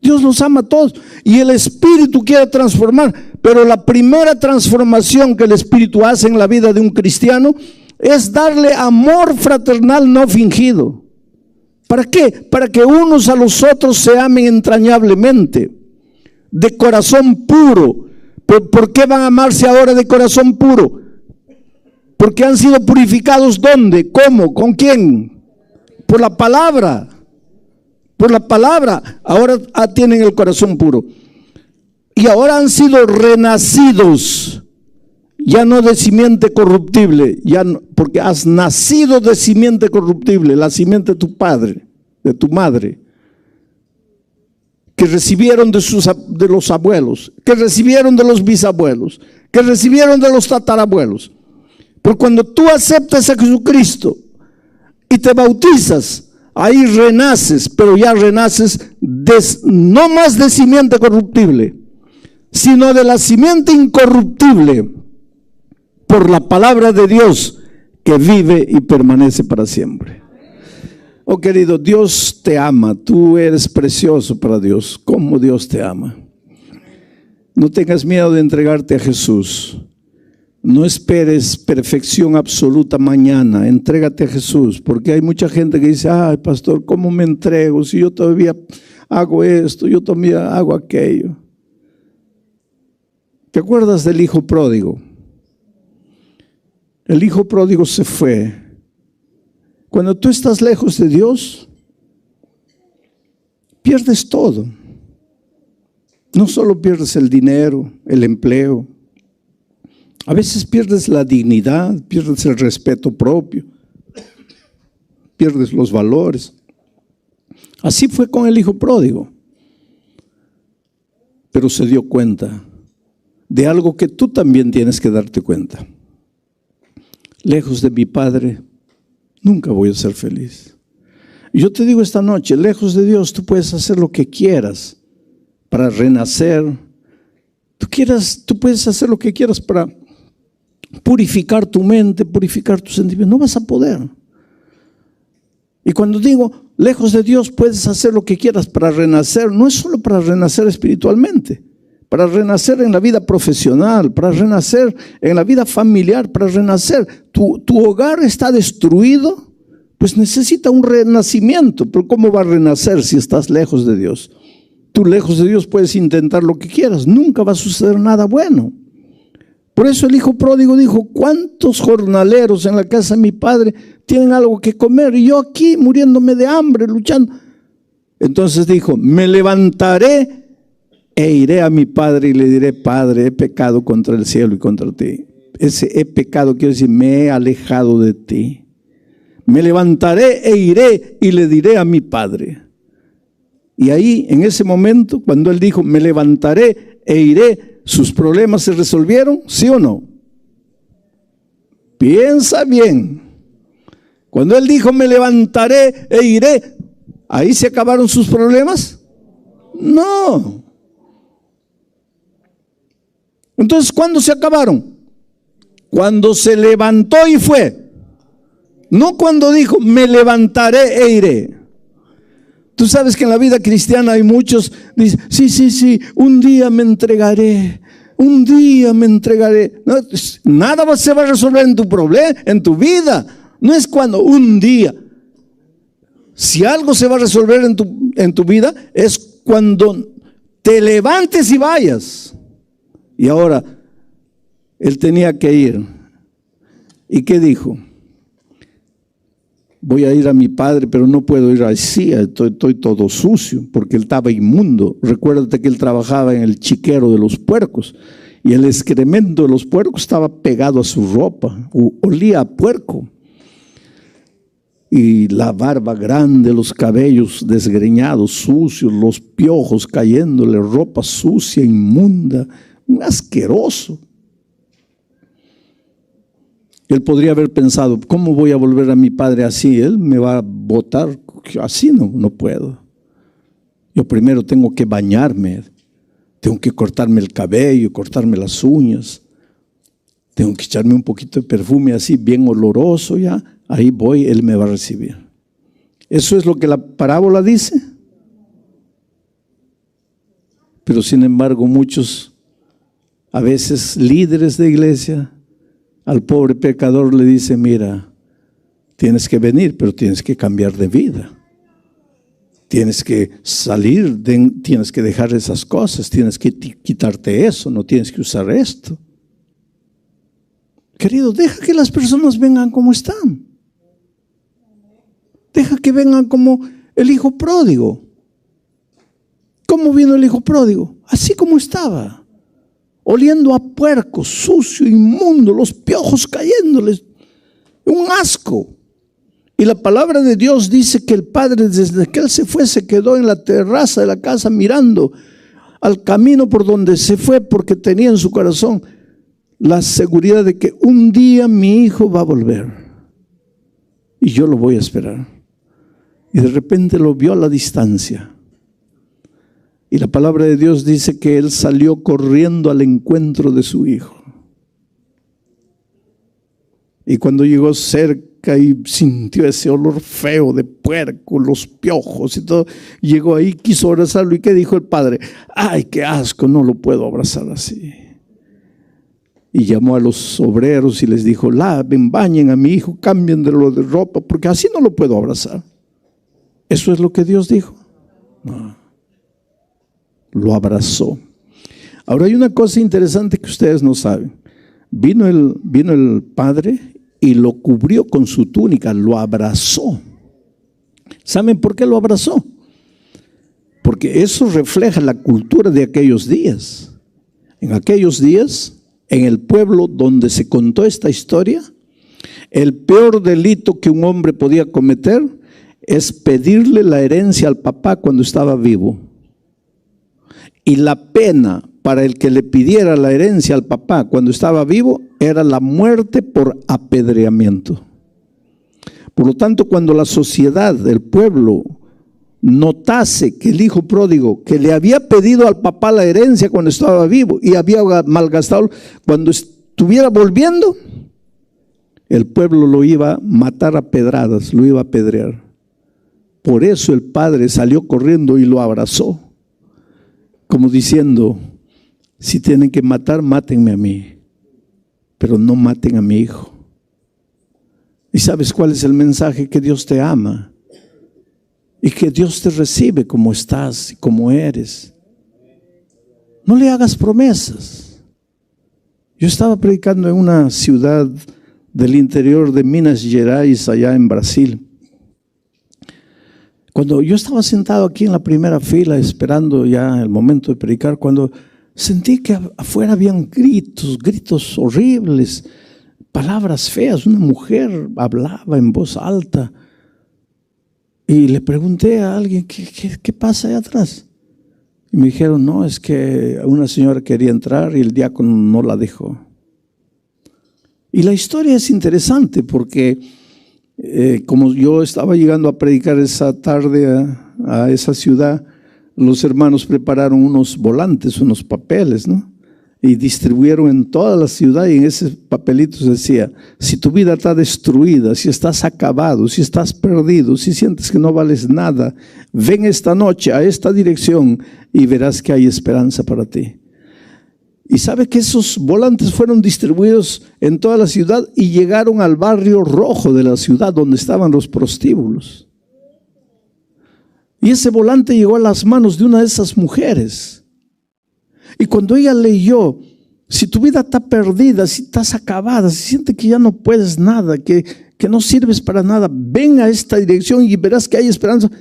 Dios los ama a todos. Y el Espíritu quiere transformar. Pero la primera transformación que el Espíritu hace en la vida de un cristiano es darle amor fraternal no fingido. ¿Para qué? Para que unos a los otros se amen entrañablemente, de corazón puro. ¿Por qué van a amarse ahora de corazón puro? Porque han sido purificados. ¿Dónde? ¿Cómo? ¿Con quién? Por la palabra. Por la palabra. Ahora tienen el corazón puro. Y ahora han sido renacidos. Ya no de simiente corruptible. Porque has nacido de simiente corruptible. La simiente de tu padre, de tu madre. Que recibieron de los abuelos. Que recibieron de los bisabuelos. Que recibieron de los tatarabuelos. Pero cuando tú aceptas a Jesucristo y te bautizas, ahí renaces, pero ya renaces no más de simiente corruptible, sino de la simiente incorruptible, por la palabra de Dios que vive y permanece para siempre. Oh querido, Dios te ama, tú eres precioso para Dios. ¿Cómo Dios te ama? No tengas miedo de entregarte a Jesús. No esperes perfección absoluta mañana, entrégate a Jesús, porque hay mucha gente que dice, ay pastor, ¿cómo me entrego? Si yo todavía hago esto, yo todavía hago aquello. ¿Te acuerdas del hijo pródigo? El hijo pródigo se fue. Cuando tú estás lejos de Dios, pierdes todo. No solo pierdes el dinero, el empleo, a veces pierdes la dignidad, pierdes el respeto propio, pierdes los valores. Así fue con el hijo pródigo. Pero se dio cuenta de algo que tú también tienes que darte cuenta. Lejos de mi Padre, nunca voy a ser feliz. Y yo te digo esta noche, lejos de Dios, tú puedes hacer lo que quieras para renacer. Tú puedes hacer lo que quieras para purificar tu mente, purificar tus sentimientos. No vas a poder. Y cuando digo, lejos de Dios puedes hacer lo que quieras para renacer, no es solo para renacer espiritualmente, para renacer en la vida profesional, para renacer en la vida familiar, para renacer. Tu hogar está destruido, pues necesita un renacimiento. Pero ¿cómo va a renacer si estás lejos de Dios? Tú lejos de Dios puedes intentar lo que quieras, nunca va a suceder nada bueno. Por eso el hijo pródigo dijo, ¿cuántos jornaleros en la casa de mi padre tienen algo que comer? Y yo aquí muriéndome de hambre, luchando. Entonces dijo, me levantaré e iré a mi padre y le diré, Padre, he pecado contra el cielo y contra ti. Ese he pecado quiere decir, me he alejado de ti. Me levantaré e iré y le diré a mi padre. Y ahí, en ese momento, cuando él dijo, me levantaré e iré, ¿sus problemas se resolvieron? ¿Sí o no? Piensa bien. Cuando él dijo, me levantaré e iré, ¿ahí se acabaron sus problemas? No. Entonces, ¿cuándo se acabaron? Cuando se levantó y fue. No cuando dijo, me levantaré e iré. Tú sabes que en la vida cristiana hay muchos, dicen, sí, un día me entregaré, un día me entregaré. No, nada se va a resolver en tu problema, en tu vida. No es cuando un día. Si algo se va a resolver en tu vida, es cuando te levantes y vayas. Y ahora, él tenía que ir. ¿Y qué dijo? Voy a ir a mi padre, pero no puedo ir así, estoy todo sucio, porque él estaba inmundo. Recuérdate que él trabajaba en el chiquero de los puercos, y el excremento de los puercos estaba pegado a su ropa, olía a puerco. Y la barba grande, los cabellos desgreñados, sucios, los piojos cayéndole, ropa sucia, inmunda, asqueroso. Él podría haber pensado, ¿cómo voy a volver a mi padre así? Él me va a botar, así no puedo. Yo primero tengo que bañarme, tengo que cortarme el cabello, cortarme las uñas, tengo que echarme un poquito de perfume así, bien oloroso ya, ahí voy, él me va a recibir. ¿Eso es lo que la parábola dice? Pero sin embargo muchos, a veces líderes de iglesia, al pobre pecador le dice, mira, tienes que venir, pero tienes que cambiar de vida. Tienes que salir, tienes que dejar esas cosas, tienes que quitarte eso, no tienes que usar esto. Querido, deja que las personas vengan como están. Deja que vengan como el hijo pródigo. ¿Cómo vino el hijo pródigo? Así como estaba. Oliendo a puerco, sucio, inmundo, los piojos cayéndoles, un asco. Y la palabra de Dios dice que el padre, desde que él se fue, se quedó en la terraza de la casa mirando al camino por donde se fue, porque tenía en su corazón la seguridad de que un día mi hijo va a volver y yo lo voy a esperar. Y de repente lo vio a la distancia. Y la palabra de Dios dice que él salió corriendo al encuentro de su hijo. Y cuando llegó cerca y sintió ese olor feo de puerco, los piojos y todo, llegó ahí, quiso abrazarlo. ¿Y qué dijo el padre? ¡Ay, qué asco! No lo puedo abrazar así. Y llamó a los obreros y les dijo: laven, bañen a mi hijo, cambien de ropa, porque así no lo puedo abrazar. ¿Eso es lo que Dios dijo? No. Lo abrazó. Ahora hay una cosa interesante que ustedes no saben. Vino el padre y lo cubrió con su túnica, lo abrazó. ¿Saben por qué lo abrazó? Porque eso refleja la cultura de aquellos días. En aquellos días, en el pueblo donde se contó esta historia, el peor delito que un hombre podía cometer es pedirle la herencia al papá cuando estaba vivo. Y la pena para el que le pidiera la herencia al papá cuando estaba vivo era la muerte por apedreamiento. Por lo tanto, cuando la sociedad, el pueblo, notase que el hijo pródigo, que le había pedido al papá la herencia cuando estaba vivo y había malgastado, cuando estuviera volviendo, el pueblo lo iba a matar a pedradas, lo iba a apedrear. Por eso el padre salió corriendo y lo abrazó, como diciendo: si tienen que matar, mátenme a mí, pero no maten a mi hijo. ¿Y sabes cuál es el mensaje? Que Dios te ama y que Dios te recibe como estás y como eres. No le hagas promesas. Yo estaba predicando en una ciudad del interior de Minas Gerais, allá en Brasil. Cuando yo estaba sentado aquí en la primera fila esperando ya el momento de predicar, cuando sentí que afuera habían gritos horribles, palabras feas. Una mujer hablaba en voz alta. Y le pregunté a alguien: ¿qué pasa allá atrás? Y me dijeron: no, es que una señora quería entrar y el diácono no la dejó. Y la historia es interesante porque como yo estaba llegando a predicar esa tarde a esa ciudad, los hermanos prepararon unos volantes, unos papeles, ¿no? Y distribuyeron en toda la ciudad, y en esos papelitos decía: si tu vida está destruida, si estás acabado, si estás perdido, si sientes que no vales nada, ven esta noche a esta dirección y verás que hay esperanza para ti. Y sabe que esos volantes fueron distribuidos en toda la ciudad y llegaron al barrio rojo de la ciudad donde estaban los prostíbulos. Y ese volante llegó a las manos de una de esas mujeres. Y cuando ella leyó: si tu vida está perdida, si estás acabada, si sientes que ya no puedes nada, que no sirves para nada, ven a esta dirección y verás que hay esperanza.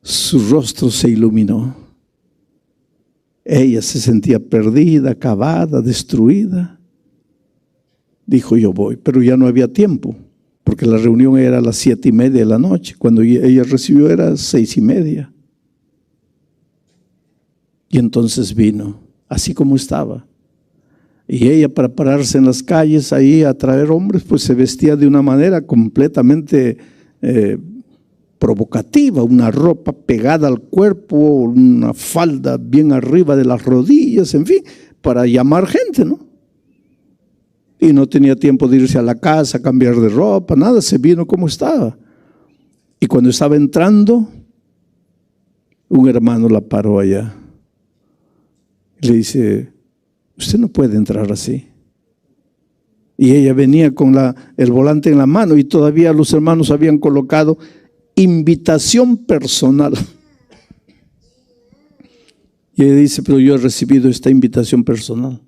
Su rostro se iluminó. Ella se sentía perdida, acabada, destruida. Dijo: yo voy, pero ya no había tiempo, porque la reunión era a las 7:30 de la noche. Cuando ella recibió era 6:30. Y entonces vino, así como estaba. Y ella, para pararse en las calles ahí a atraer hombres, pues se vestía de una manera completamente provocativa, una ropa pegada al cuerpo, una falda bien arriba de las rodillas, en fin, para llamar gente, ¿no? Y no tenía tiempo de irse a la casa, cambiar de ropa, nada, se vino como estaba. Y cuando estaba entrando, un hermano la paró allá. Le dice: usted no puede entrar así. Y ella venía con el volante en la mano, y todavía los hermanos habían colocado invitación personal. Y ella dice: pero yo he recibido esta invitación personal.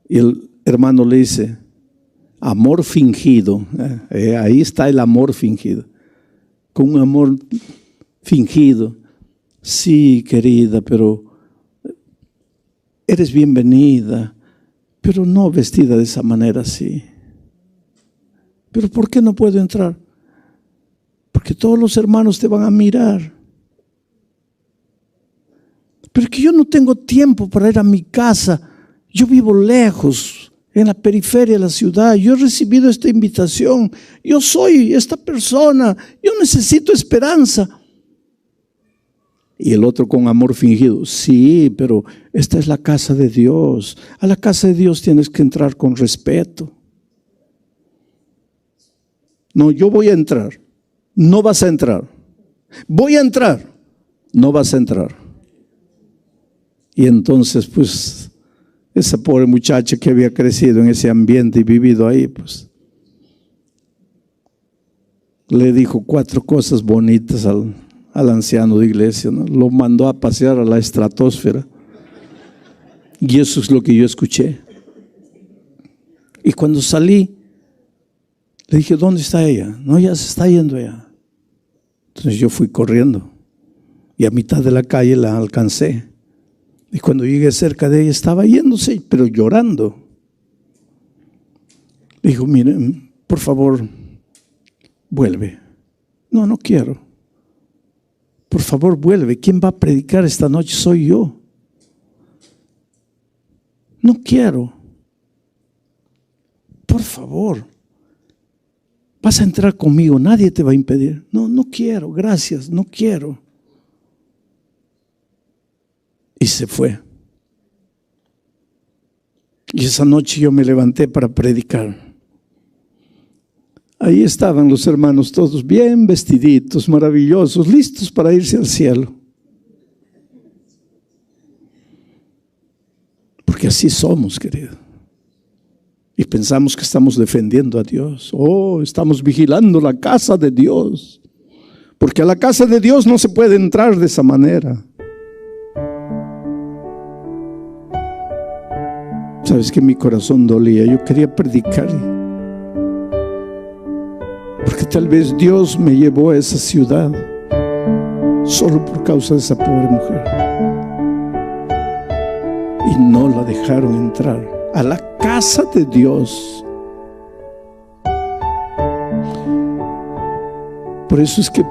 Y el hermano le dice: amor fingido. Ahí está el amor fingido. Con un amor fingido: sí, querida, pero eres bienvenida, pero no vestida de esa manera así. ¿Pero por qué no puedo entrar? Porque todos los hermanos te van a mirar. Pero es que yo no tengo tiempo para ir a mi casa. Yo vivo lejos, en la periferia de la ciudad. Yo he recibido esta invitación. Yo soy esta persona. Yo necesito esperanza. Y el otro con amor fingido. Sí, pero esta es la casa de Dios. A la casa de Dios tienes que entrar con respeto. No, yo voy a entrar. No vas a entrar. Voy a entrar. No vas a entrar. Y entonces, pues, esa pobre muchacha que había crecido en ese ambiente y vivido ahí, pues, le dijo 4 cosas bonitas al anciano de iglesia, ¿no? Lo mandó a pasear a la estratosfera. Y eso es lo que yo escuché. Y cuando salí, le dije, ¿dónde está ella? No, ya se está yendo ella. Entonces yo fui corriendo y a mitad de la calle la alcancé. Y cuando llegué cerca de ella estaba yéndose, pero llorando. Le dijo, miren, por favor, vuelve. No, no quiero. Por favor, vuelve. ¿Quién va a predicar esta noche? Soy yo. No quiero. Por favor. Vas a entrar conmigo. Nadie te va a impedir. No, no quiero. Gracias. No quiero. Y se fue. Y esa noche yo me levanté para predicar. Ahí estaban los hermanos todos bien vestiditos, maravillosos, listos para irse al cielo. Porque así somos, querido. Y pensamos que estamos defendiendo a Dios. Oh, estamos vigilando la casa de Dios. Porque a la casa de Dios no se puede entrar de esa manera. Sabes que mi corazón dolía. Yo quería predicar. Porque tal vez Dios me llevó a esa ciudad solo por causa de esa pobre mujer. Y no la dejaron entrar a la casa de Dios. Por eso es que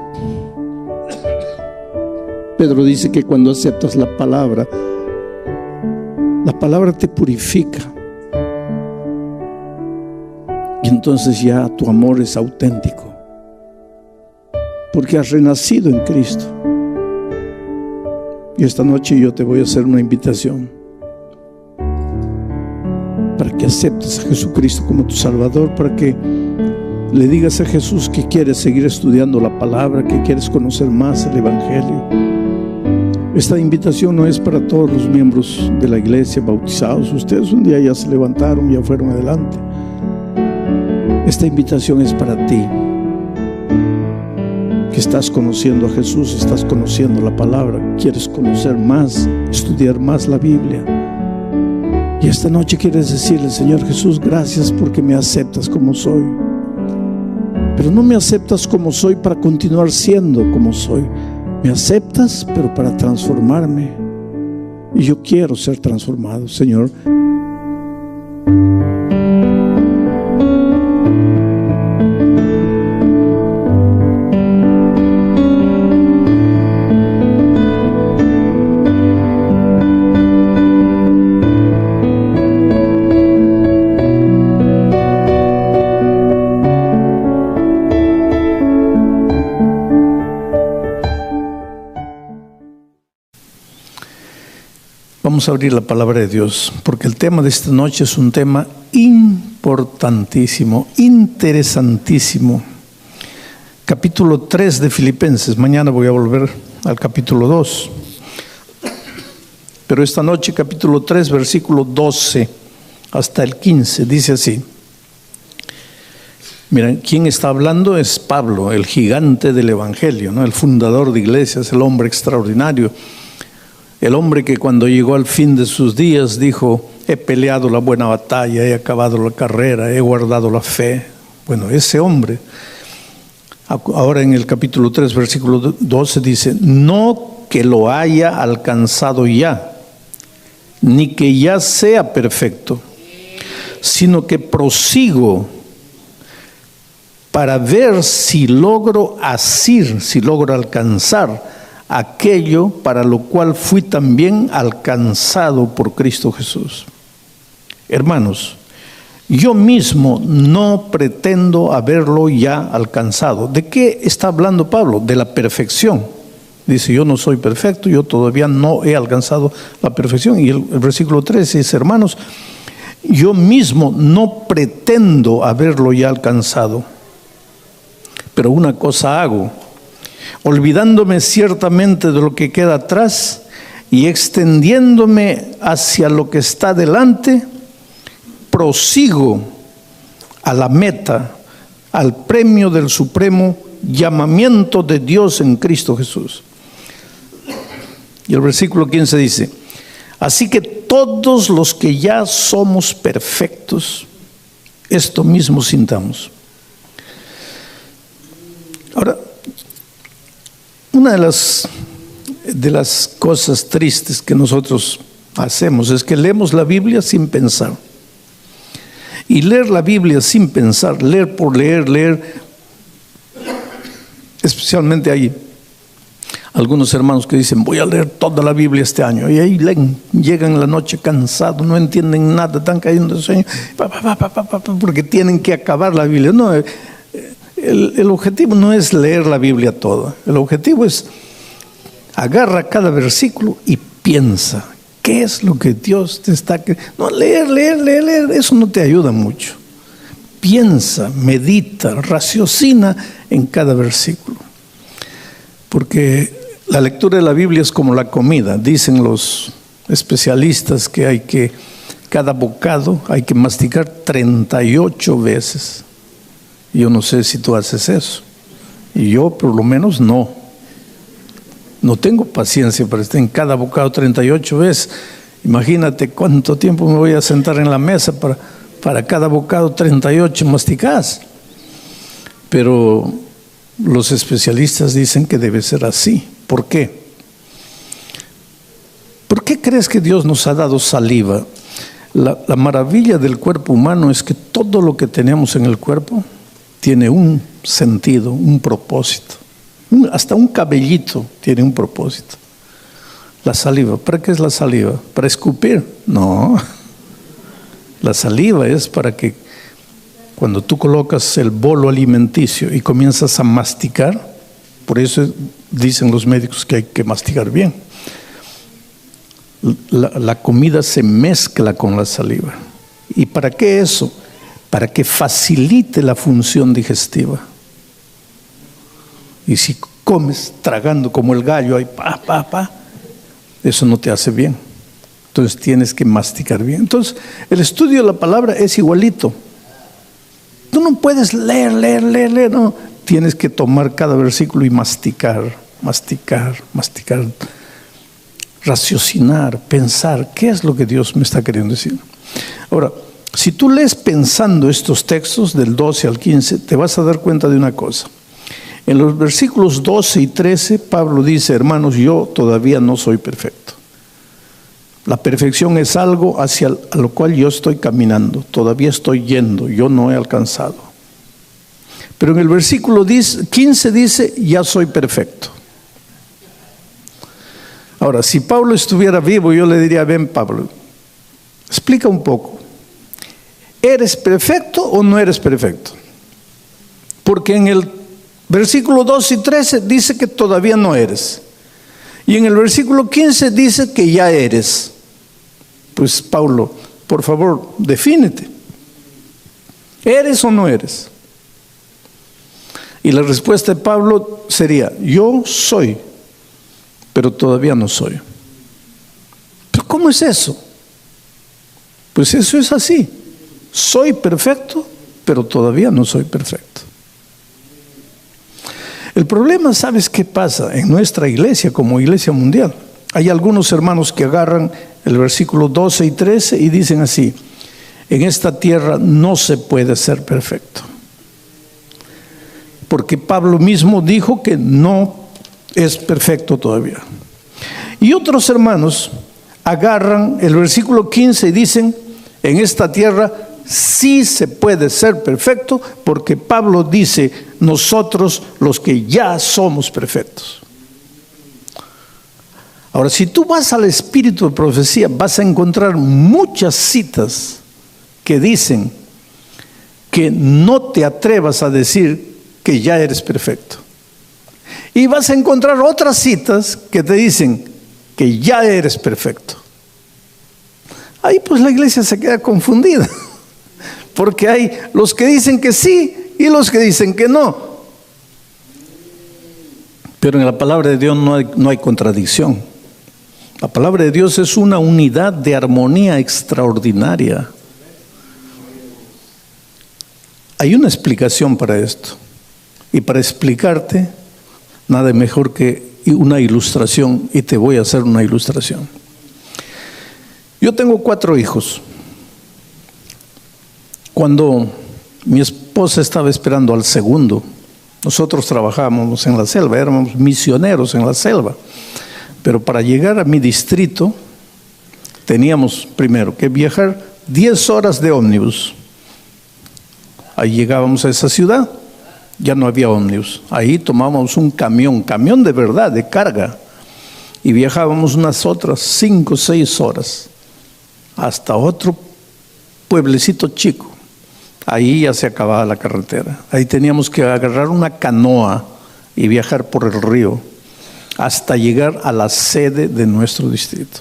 Pedro dice que cuando aceptas la palabra te purifica. Y entonces ya tu amor es auténtico. Porque has renacido en Cristo. Y esta noche yo te voy a hacer una invitación para que aceptes a Jesucristo como tu Salvador, para que le digas a Jesús que quieres seguir estudiando la palabra, que quieres conocer más el Evangelio. Esta invitación no es para todos los miembros de la iglesia bautizados. Ustedes un día ya se levantaron, ya fueron adelante. Esta invitación es para ti, que estás conociendo a Jesús, estás conociendo la palabra, quieres conocer más, estudiar más la Biblia. Y esta noche quieres decirle, Señor Jesús, gracias porque me aceptas como soy. Pero no me aceptas como soy para continuar siendo como soy. Me aceptas, pero para transformarme. Y yo quiero ser transformado, Señor. Vamos a abrir la palabra de Dios, porque el tema de esta noche es un tema importantísimo, interesantísimo. Capítulo 3 de Filipenses. Mañana voy a volver al capítulo 2. Pero esta noche, capítulo 3, versículo 12 hasta el 15, dice así. Miren, ¿quién está hablando? Es Pablo, el gigante del Evangelio, ¿no? El fundador de iglesias, el hombre extraordinario. El hombre que cuando llegó al fin de sus días dijo, he peleado la buena batalla, he acabado la carrera, he guardado la fe. Bueno, ese hombre, ahora en el capítulo 3, versículo 12 dice, no que lo haya alcanzado ya, ni que ya sea perfecto, sino que prosigo para ver si logro asir, si logro alcanzar aquello para lo cual fui también alcanzado por Cristo Jesús. Hermanos, yo mismo no pretendo haberlo ya alcanzado. ¿De qué está hablando Pablo? De la perfección. Dice, yo no soy perfecto, yo todavía no he alcanzado la perfección. Y el versículo 13 dice, hermanos, yo mismo no pretendo haberlo ya alcanzado, pero una cosa hago, olvidándome ciertamente de lo que queda atrás y extendiéndome hacia lo que está delante, prosigo a la meta, al premio del supremo llamamiento de Dios en Cristo Jesús. Y el versículo 15 dice, así que todos los que ya somos perfectos, esto mismo sintamos. Ahora, una de las cosas tristes que nosotros hacemos es que leemos la Biblia sin pensar. Y leer la Biblia sin pensar, leer por leer, especialmente hay algunos hermanos que dicen, voy a leer toda la Biblia este año, y ahí leen, llegan en la noche cansados, no entienden nada, están cayendo de sueño, porque tienen que acabar la Biblia. No, el objetivo no es leer la Biblia toda, el objetivo es agarra cada versículo y piensa, ¿qué es lo que Dios te está queriendo? No, leer, eso no te ayuda mucho. Piensa, medita, raciocina en cada versículo. Porque la lectura de la Biblia es como la comida. Dicen los especialistas que cada bocado hay que masticar 38 veces. Yo no sé si tú haces eso. Y yo por lo menos no. No tengo paciencia para estar en cada bocado 38 veces. Imagínate cuánto tiempo me voy a sentar en la mesa para cada bocado 38 masticadas. Pero los especialistas dicen que debe ser así. ¿Por qué? ¿Por qué crees que Dios nos ha dado saliva? La maravilla del cuerpo humano es que todo lo que tenemos en el cuerpo tiene un sentido, un propósito. Hasta un cabellito tiene un propósito. La saliva, ¿para qué es la saliva? ¿Para escupir? No. La saliva es para que cuando tú colocas el bolo alimenticio y comienzas a masticar, por eso dicen los médicos que hay que masticar bien. La comida se mezcla con la saliva. ¿Y para qué eso? Para que facilite la función digestiva. Y si comes tragando como el gallo, ahí eso no te hace bien. Entonces tienes que masticar bien. Entonces el estudio de la palabra es igualito. Tú no puedes leer, no. Tienes que tomar cada versículo y masticar, raciocinar, pensar, ¿qué es lo que Dios me está queriendo decir? Ahora, si tú lees pensando estos textos del 12 al 15, te vas a dar cuenta de una cosa. En los versículos 12 y 13, Pablo dice, hermanos, yo todavía no soy perfecto. La perfección es algo hacia lo cual yo estoy caminando, todavía estoy yendo, yo no he alcanzado. Pero en el versículo 15 dice, ya soy perfecto. Ahora, si Pablo estuviera vivo, yo le diría, ven Pablo, explica un poco. ¿Eres perfecto o no eres perfecto? Porque en el versículo 12 y 13 dice que todavía no eres. Y en el versículo 15 dice que ya eres. Pues Pablo, por favor, defínete. ¿Eres o no eres? Y la respuesta de Pablo sería, yo soy, pero todavía no soy. ¿Pero cómo es eso? Pues eso es así. Soy perfecto, pero todavía no soy perfecto. El problema, ¿sabes qué pasa? En nuestra iglesia, como iglesia mundial, hay algunos hermanos que agarran el versículo 12 y 13 y dicen así, en esta tierra no se puede ser perfecto. Porque Pablo mismo dijo que no es perfecto todavía. Y otros hermanos agarran el versículo 15 y dicen, en esta tierra sí se puede ser perfecto, porque Pablo dice, nosotros los que ya somos perfectos. Ahora, si tú vas al espíritu de profecía, vas a encontrar muchas citas que dicen que no te atrevas a decir que ya eres perfecto. Y vas a encontrar otras citas que te dicen que ya eres perfecto. Ahí pues la iglesia se queda confundida, porque hay los que dicen que sí y los que dicen que no. Pero en la palabra de Dios no hay contradicción. La palabra de Dios es una unidad de armonía extraordinaria. Hay una explicación para esto. Y para explicarte, nada mejor que una ilustración, y te voy a hacer una ilustración. Yo tengo 4 hijos. Cuando mi esposa estaba esperando al segundo, nosotros trabajábamos en la selva, éramos misioneros en la selva. Pero para llegar a mi distrito, teníamos primero que viajar 10 horas de ómnibus. Ahí llegábamos a esa ciudad, ya no había ómnibus. Ahí tomábamos un camión de verdad, de carga. Y viajábamos unas otras 5 o 6 horas hasta otro pueblecito chico. Ahí ya se acababa la carretera. Ahí teníamos que agarrar una canoa y viajar por el río hasta llegar a la sede de nuestro distrito.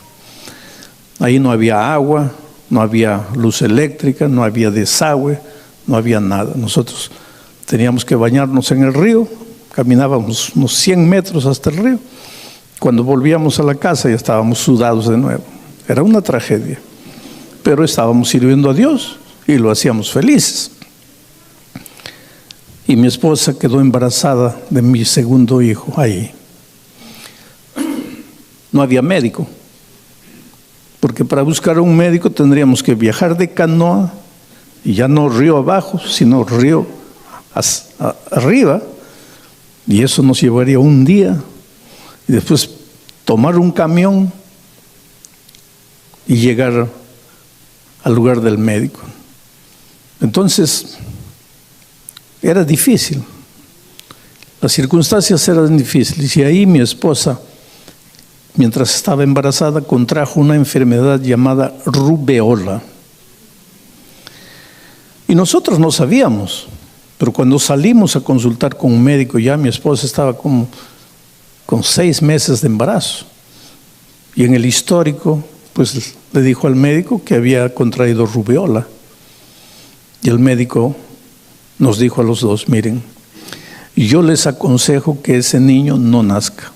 Ahí no había agua, no había luz eléctrica, no había desagüe, no había nada. Nosotros teníamos que bañarnos en el río, caminábamos unos 100 metros hasta el río. Cuando volvíamos a la casa ya estábamos sudados de nuevo. Era una tragedia, pero estábamos sirviendo a Dios y lo hacíamos felices. Y mi esposa quedó embarazada de mi segundo hijo ahí. No había médico, porque para buscar a un médico tendríamos que viajar de canoa, y ya no río abajo, sino río arriba, y eso nos llevaría un día, y después tomar un camión y llegar al lugar del médico. Entonces, era difícil, las circunstancias eran difíciles, y ahí mi esposa, mientras estaba embarazada, contrajo una enfermedad llamada rubeola. Y nosotros no sabíamos, pero cuando salimos a consultar con un médico, ya mi esposa estaba como con 6 meses de embarazo. Y en el histórico, pues le dijo al médico que había contraído rubeola. Y el médico nos dijo a los dos, miren, yo les aconsejo que ese niño no nazca.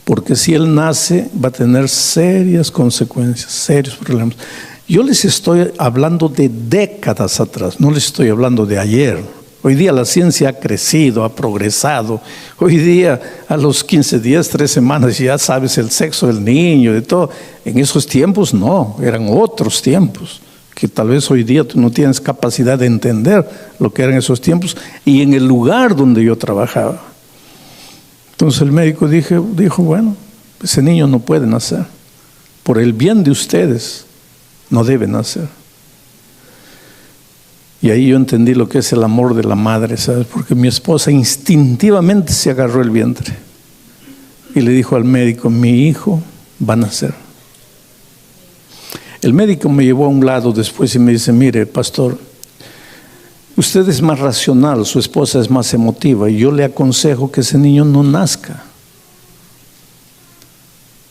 Porque si él nace, va a tener serias consecuencias, serios problemas. Yo les estoy hablando de décadas atrás, no les estoy hablando de ayer. Hoy día la ciencia ha crecido, ha progresado. Hoy día, a los 15 días, 3 semanas, ya sabes el sexo del niño, de todo. En esos tiempos no, eran otros tiempos, que tal vez hoy día tú no tienes capacidad de entender lo que eran esos tiempos, y en el lugar donde yo trabajaba. Entonces el médico dijo, bueno, ese niño no puede nacer. Por el bien de ustedes, no debe nacer. Y ahí yo entendí lo que es el amor de la madre, ¿sabes? Porque mi esposa instintivamente se agarró el vientre y le dijo al médico, mi hijo va a nacer. El médico me llevó a un lado después y me dice, mire, pastor, usted es más racional, su esposa es más emotiva, y yo le aconsejo que ese niño no nazca,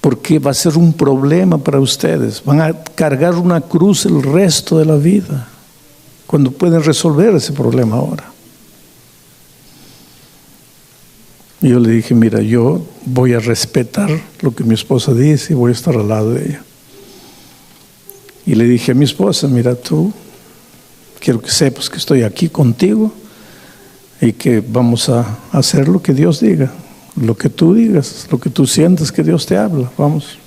porque va a ser un problema para ustedes. Van a cargar una cruz el resto de la vida, cuando pueden resolver ese problema ahora. Y yo le dije, mira, yo voy a respetar lo que mi esposa dice y voy a estar al lado de ella. Y le dije a mi esposa, mira, tú, quiero que sepas que estoy aquí contigo y que vamos a hacer lo que Dios diga, lo que tú digas, lo que tú sientas que Dios te habla, vamos.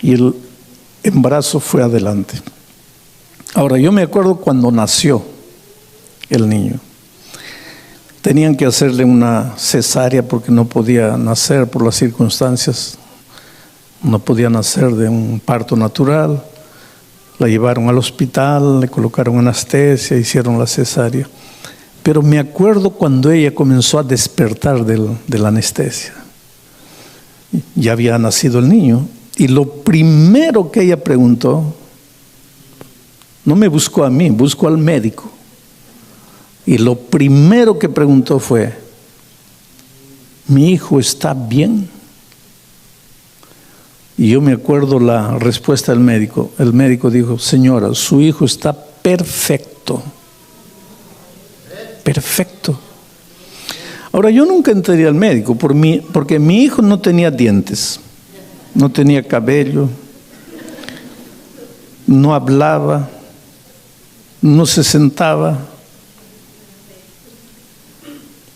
Y el embarazo fue adelante. Ahora, yo me acuerdo cuando nació el niño. Tenían que hacerle una cesárea porque no podía nacer por las circunstancias. No podía nacer de un parto natural. La llevaron al hospital, le colocaron anestesia, hicieron la cesárea. Pero me acuerdo cuando ella comenzó a despertar de la anestesia. Ya había nacido el niño. Y lo primero que ella preguntó, no me buscó a mí, buscó al médico. Y lo primero que preguntó fue, mi hijo está bien. Y yo me acuerdo la respuesta del médico. El médico dijo, señora, su hijo está perfecto. Perfecto. Ahora, yo nunca entraría al médico porque mi hijo no tenía dientes, no tenía cabello, no hablaba, no se sentaba,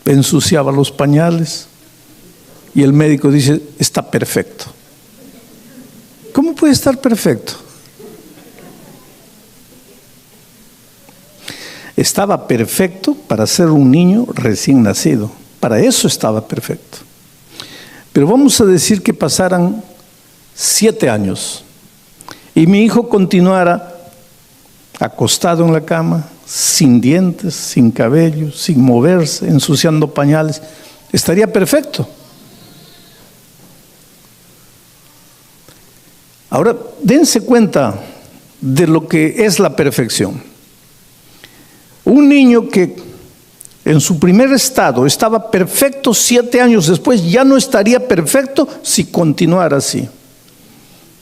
ensuciaba los pañales y el médico dice, está perfecto. ¿Cómo puede estar perfecto? Estaba perfecto para ser un niño recién nacido. Para eso estaba perfecto. Pero vamos a decir que pasaran 7 años y mi hijo continuara acostado en la cama, sin dientes, sin cabello, sin moverse, ensuciando pañales. Estaría perfecto. Ahora, dense cuenta de lo que es la perfección. Un niño que en su primer estado estaba perfecto, 7 años después ya no estaría perfecto si continuara así.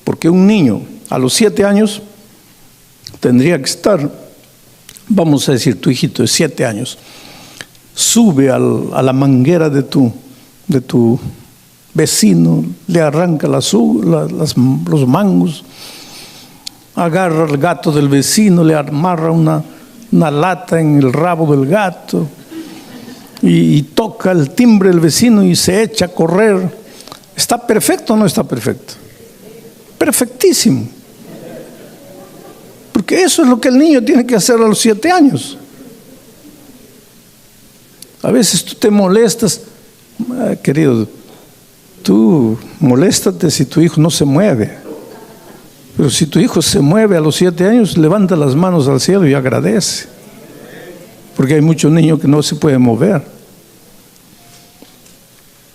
Porque un niño a los 7 años tendría que estar, vamos a decir, tu hijito de 7 años, sube a la manguera de tu vecino, le arranca los mangos, agarra al gato del vecino, le amarra una lata en el rabo del gato y toca el timbre del vecino y se echa a correr. ¿Está perfecto o no está perfecto? Perfectísimo. Porque eso es lo que el niño tiene que hacer a los 7 años. A veces tú te molestas, querido, tú moléstate si tu hijo no se mueve. Pero si tu hijo se mueve a los 7 años, levanta las manos al cielo y agradece. Porque hay muchos niños que no se pueden mover.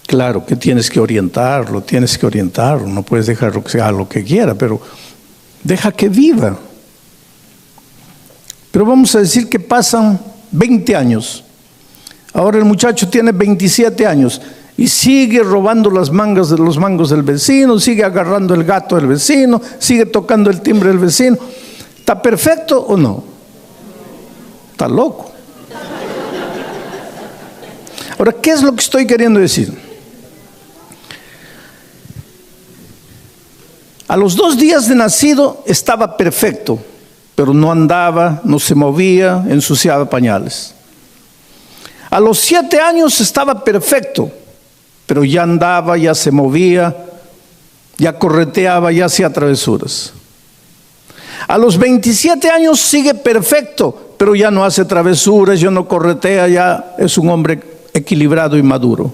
Claro que tienes que orientarlo, no puedes dejarlo que haga lo que quiera, pero deja que viva. Pero vamos a decir que pasan 20 años. Ahora el muchacho tiene 27 años. Y sigue robando los mangos del vecino, sigue agarrando el gato del vecino, sigue tocando el timbre del vecino. ¿Está perfecto o no? Está loco. Ahora, ¿qué es lo que estoy queriendo decir? A los 2 días de nacido estaba perfecto, pero no andaba, no se movía, ensuciaba pañales. A los 7 años estaba perfecto, pero ya andaba, ya se movía, ya correteaba, ya hacía travesuras. A los 27 años sigue perfecto, pero ya no hace travesuras, ya no corretea, ya es un hombre equilibrado y maduro.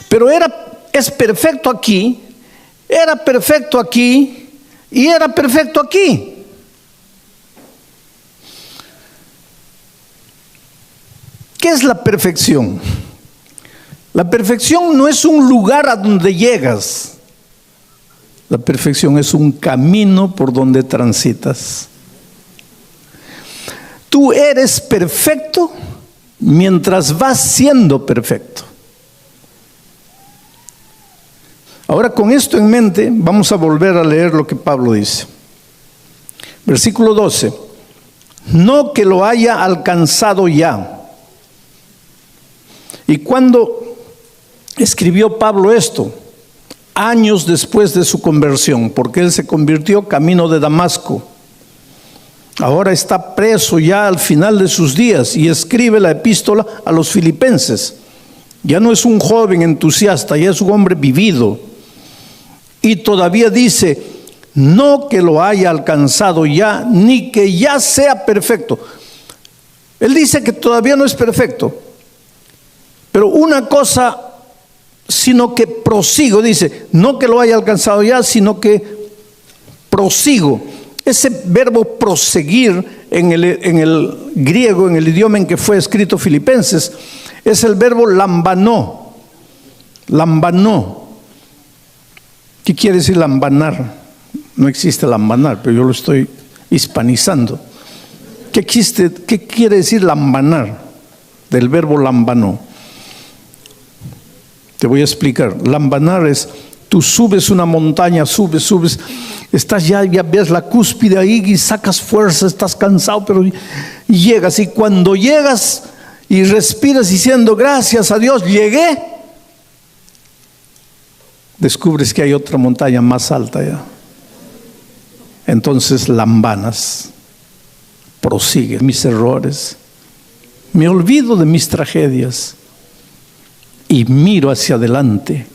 Pero es perfecto aquí, era perfecto aquí y era perfecto aquí. ¿Qué es la perfección? La perfección no es un lugar a donde llegas. La perfección es un camino por donde transitas. Tú eres perfecto mientras vas siendo perfecto. Ahora, con esto en mente, vamos a volver a leer lo que Pablo dice. Versículo 12. No que lo haya alcanzado ya. Y cuando escribió Pablo esto, años después de su conversión, porque él se convirtió camino de Damasco. Ahora está preso ya al final de sus días y escribe la epístola a los filipenses. Ya no es un joven entusiasta, ya es un hombre vivido. Y todavía dice, no que lo haya alcanzado ya, ni que ya sea perfecto. Él dice que todavía no es perfecto. Pero una cosa, sino que prosigo, dice, no que lo haya alcanzado ya, sino que prosigo. Ese verbo proseguir en el griego, en el idioma en que fue escrito Filipenses, es el verbo lambanó. Lambanó. ¿Qué quiere decir lambanar? No existe lambanar, pero yo lo estoy hispanizando. ¿Qué quiere decir lambanar? Del verbo lambanó. Te voy a explicar. Lambanar es, tú subes una montaña, subes, estás ya ves la cúspide ahí y sacas fuerza, estás cansado, pero llegas. Y cuando llegas y respiras diciendo gracias a Dios, llegué, descubres que hay otra montaña más alta ya. Entonces lambanas, prosigue mis errores, me olvido de mis tragedias y miro hacia adelante.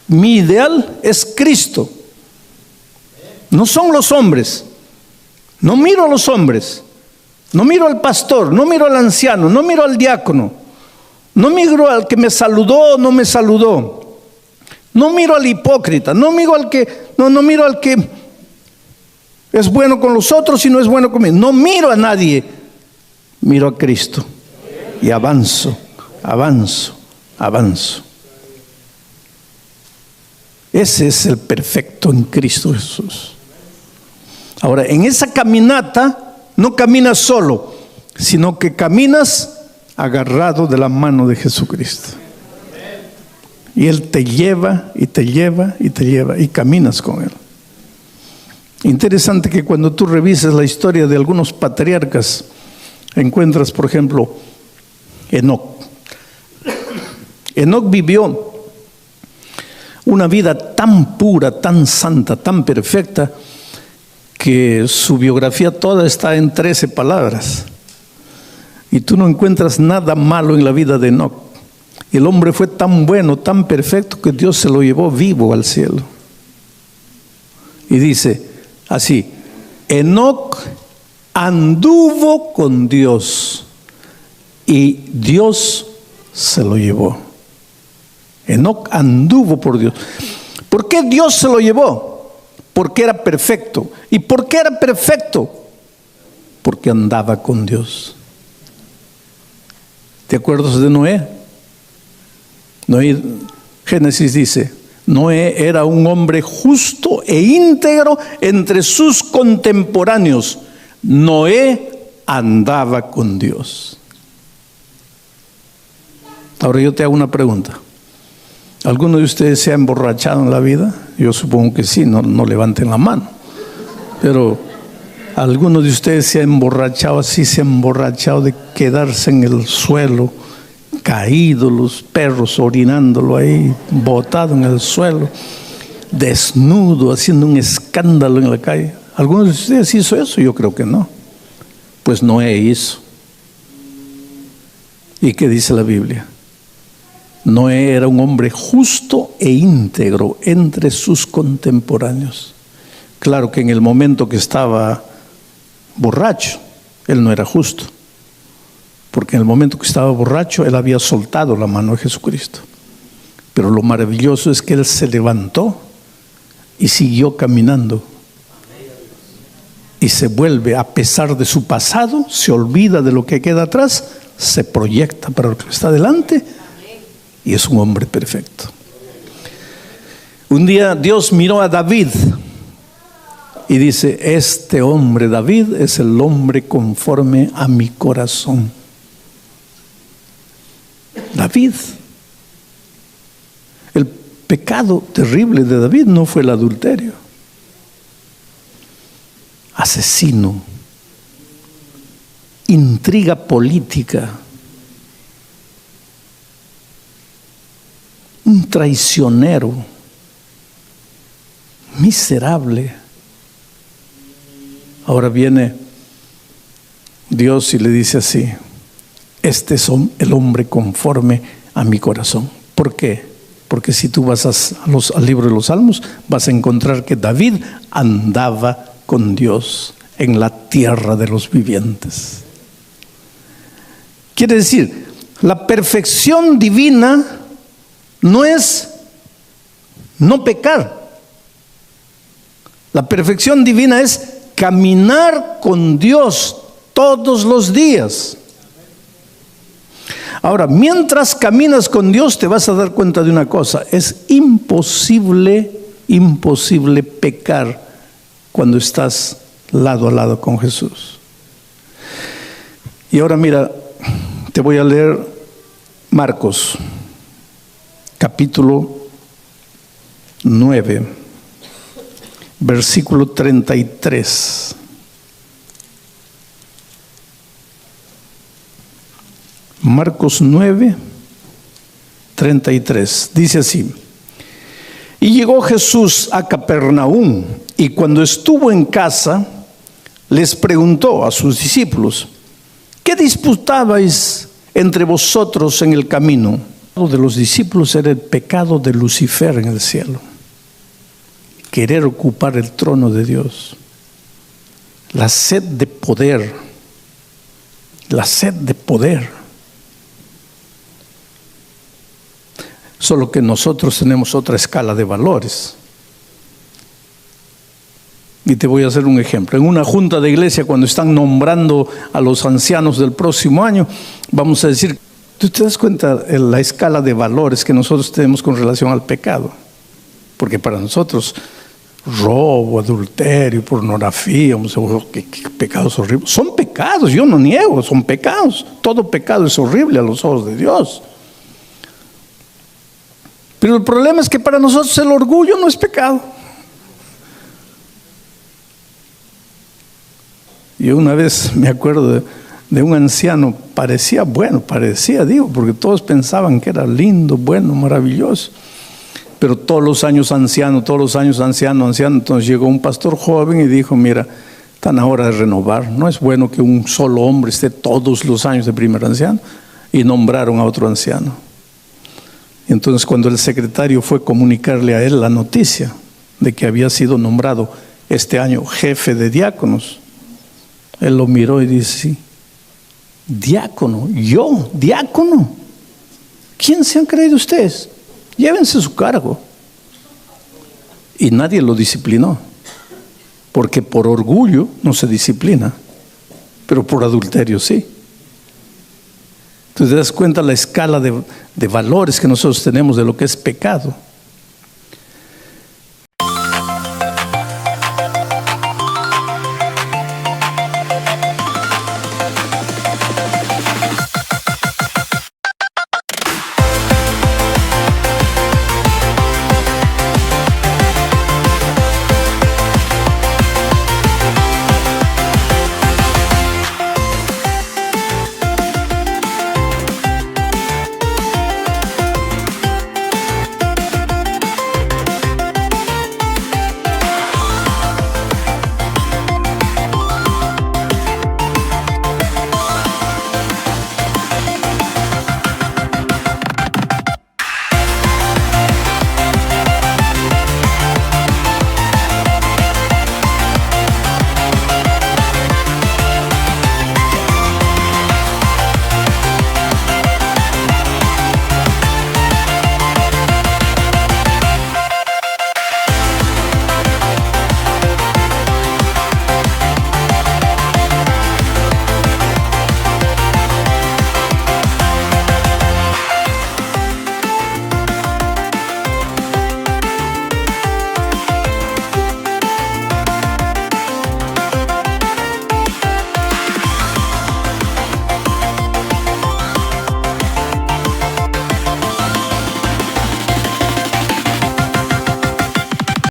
Mi ideal es Cristo, no son los hombres. No miro a los hombres, no miro al pastor, no miro al anciano, no miro al diácono, no miro al que me saludó o no me saludó, no miro al hipócrita, no miro al que es bueno con los otros y no es bueno conmigo. No miro a nadie, miro a Cristo y avanzo. Ese es el perfecto en Cristo Jesús. Ahora, en esa caminata no caminas solo, sino que caminas agarrado de la mano de Jesucristo. Y Él te lleva y te lleva y te lleva y caminas con Él. Interesante que cuando tú revisas la historia de algunos patriarcas, encuentras, por ejemplo, Enoc. Enoc vivió una vida tan pura, tan santa, tan perfecta, que su biografía toda está en 13 palabras. Y tú no encuentras nada malo en la vida de Enoc. El hombre fue tan bueno, tan perfecto, que Dios se lo llevó vivo al cielo. Y dice así: Enoc anduvo con Dios y Dios se lo llevó. Enoc anduvo por Dios. ¿Por qué Dios se lo llevó? Porque era perfecto. ¿Y por qué era perfecto? Porque andaba con Dios. ¿Te acuerdas de Noé? Noé, Génesis dice, Noé era un hombre justo e íntegro entre sus contemporáneos. Noé andaba con Dios. Ahora yo te hago una pregunta. ¿Alguno de ustedes se ha emborrachado en la vida? Yo supongo que sí, no levanten la mano. Pero ¿alguno de ustedes se ha emborrachado así, se ha emborrachado de quedarse en el suelo, caído, los perros orinándolo ahí, botado en el suelo, desnudo, haciendo un escándalo en la calle? ¿Alguno de ustedes hizo eso? Yo creo que no. Pues Noé hizo. ¿Y qué dice la Biblia? Noé era un hombre justo e íntegro entre sus contemporáneos. Claro que en el momento que estaba borracho, él no era justo, porque en el momento que estaba borracho, él había soltado la mano de Jesucristo. Pero lo maravilloso es que él se levantó y siguió caminando. Y se vuelve, a pesar de su pasado, se olvida de lo que queda atrás, se proyecta para lo que está delante. Y es un hombre perfecto. Un día Dios miró a David y dice: este hombre David es el hombre conforme a mi corazón. David. El pecado terrible de David no fue el adulterio. Asesino, intriga política, un traicionero, miserable. Ahora viene Dios y le dice así: este es el hombre conforme a mi corazón. ¿Por qué? Porque si tú vas al libro de los Salmos, vas a encontrar que David andaba con Dios en la tierra de los vivientes. Quiere decir, la perfección divina no es no pecar. La perfección divina es caminar con Dios todos los días. Ahora, mientras caminas con Dios, te vas a dar cuenta de una cosa: es imposible pecar cuando estás lado a lado con Jesús. Y ahora mira, te voy a leer Marcos capítulo 9, versículo 33. Marcos 9, 33. Dice así: y llegó Jesús a Capernaum, y cuando estuvo en casa, les preguntó a sus discípulos: ¿qué disputabais entre vosotros en el camino? Lo de los discípulos era el pecado de Lucifer en el cielo. Querer ocupar el trono de Dios. La sed de poder. La sed de poder. Solo que nosotros tenemos otra escala de valores. Y te voy a hacer un ejemplo. En una junta de iglesia, cuando están nombrando a los ancianos del próximo año, vamos a decir, ¿tú te das cuenta de la escala de valores que nosotros tenemos con relación al pecado? Porque para nosotros, robo, adulterio, pornografía, ¿qué pecados horribles? Son pecados, yo no niego, son pecados. Todo pecado es horrible a los ojos de Dios. Pero el problema es que para nosotros el orgullo no es pecado. Yo una vez me acuerdo de un anciano, digo, porque todos pensaban que era lindo, bueno, maravilloso. Pero todos los años anciano. Entonces llegó un pastor joven y dijo: mira, están a hora de renovar. No es bueno que un solo hombre esté todos los años de primer anciano. Y nombraron a otro anciano. Entonces, cuando el secretario fue a comunicarle a él la noticia de que había sido nombrado este año jefe de diáconos, él lo miró y dice: sí, diácono, yo, diácono. ¿Quién se han creído ustedes? Llévense su cargo. Y nadie lo disciplinó, porque por orgullo no se disciplina, pero por adulterio sí. Entonces te das cuenta la escala de valores que nosotros tenemos de lo que es pecado.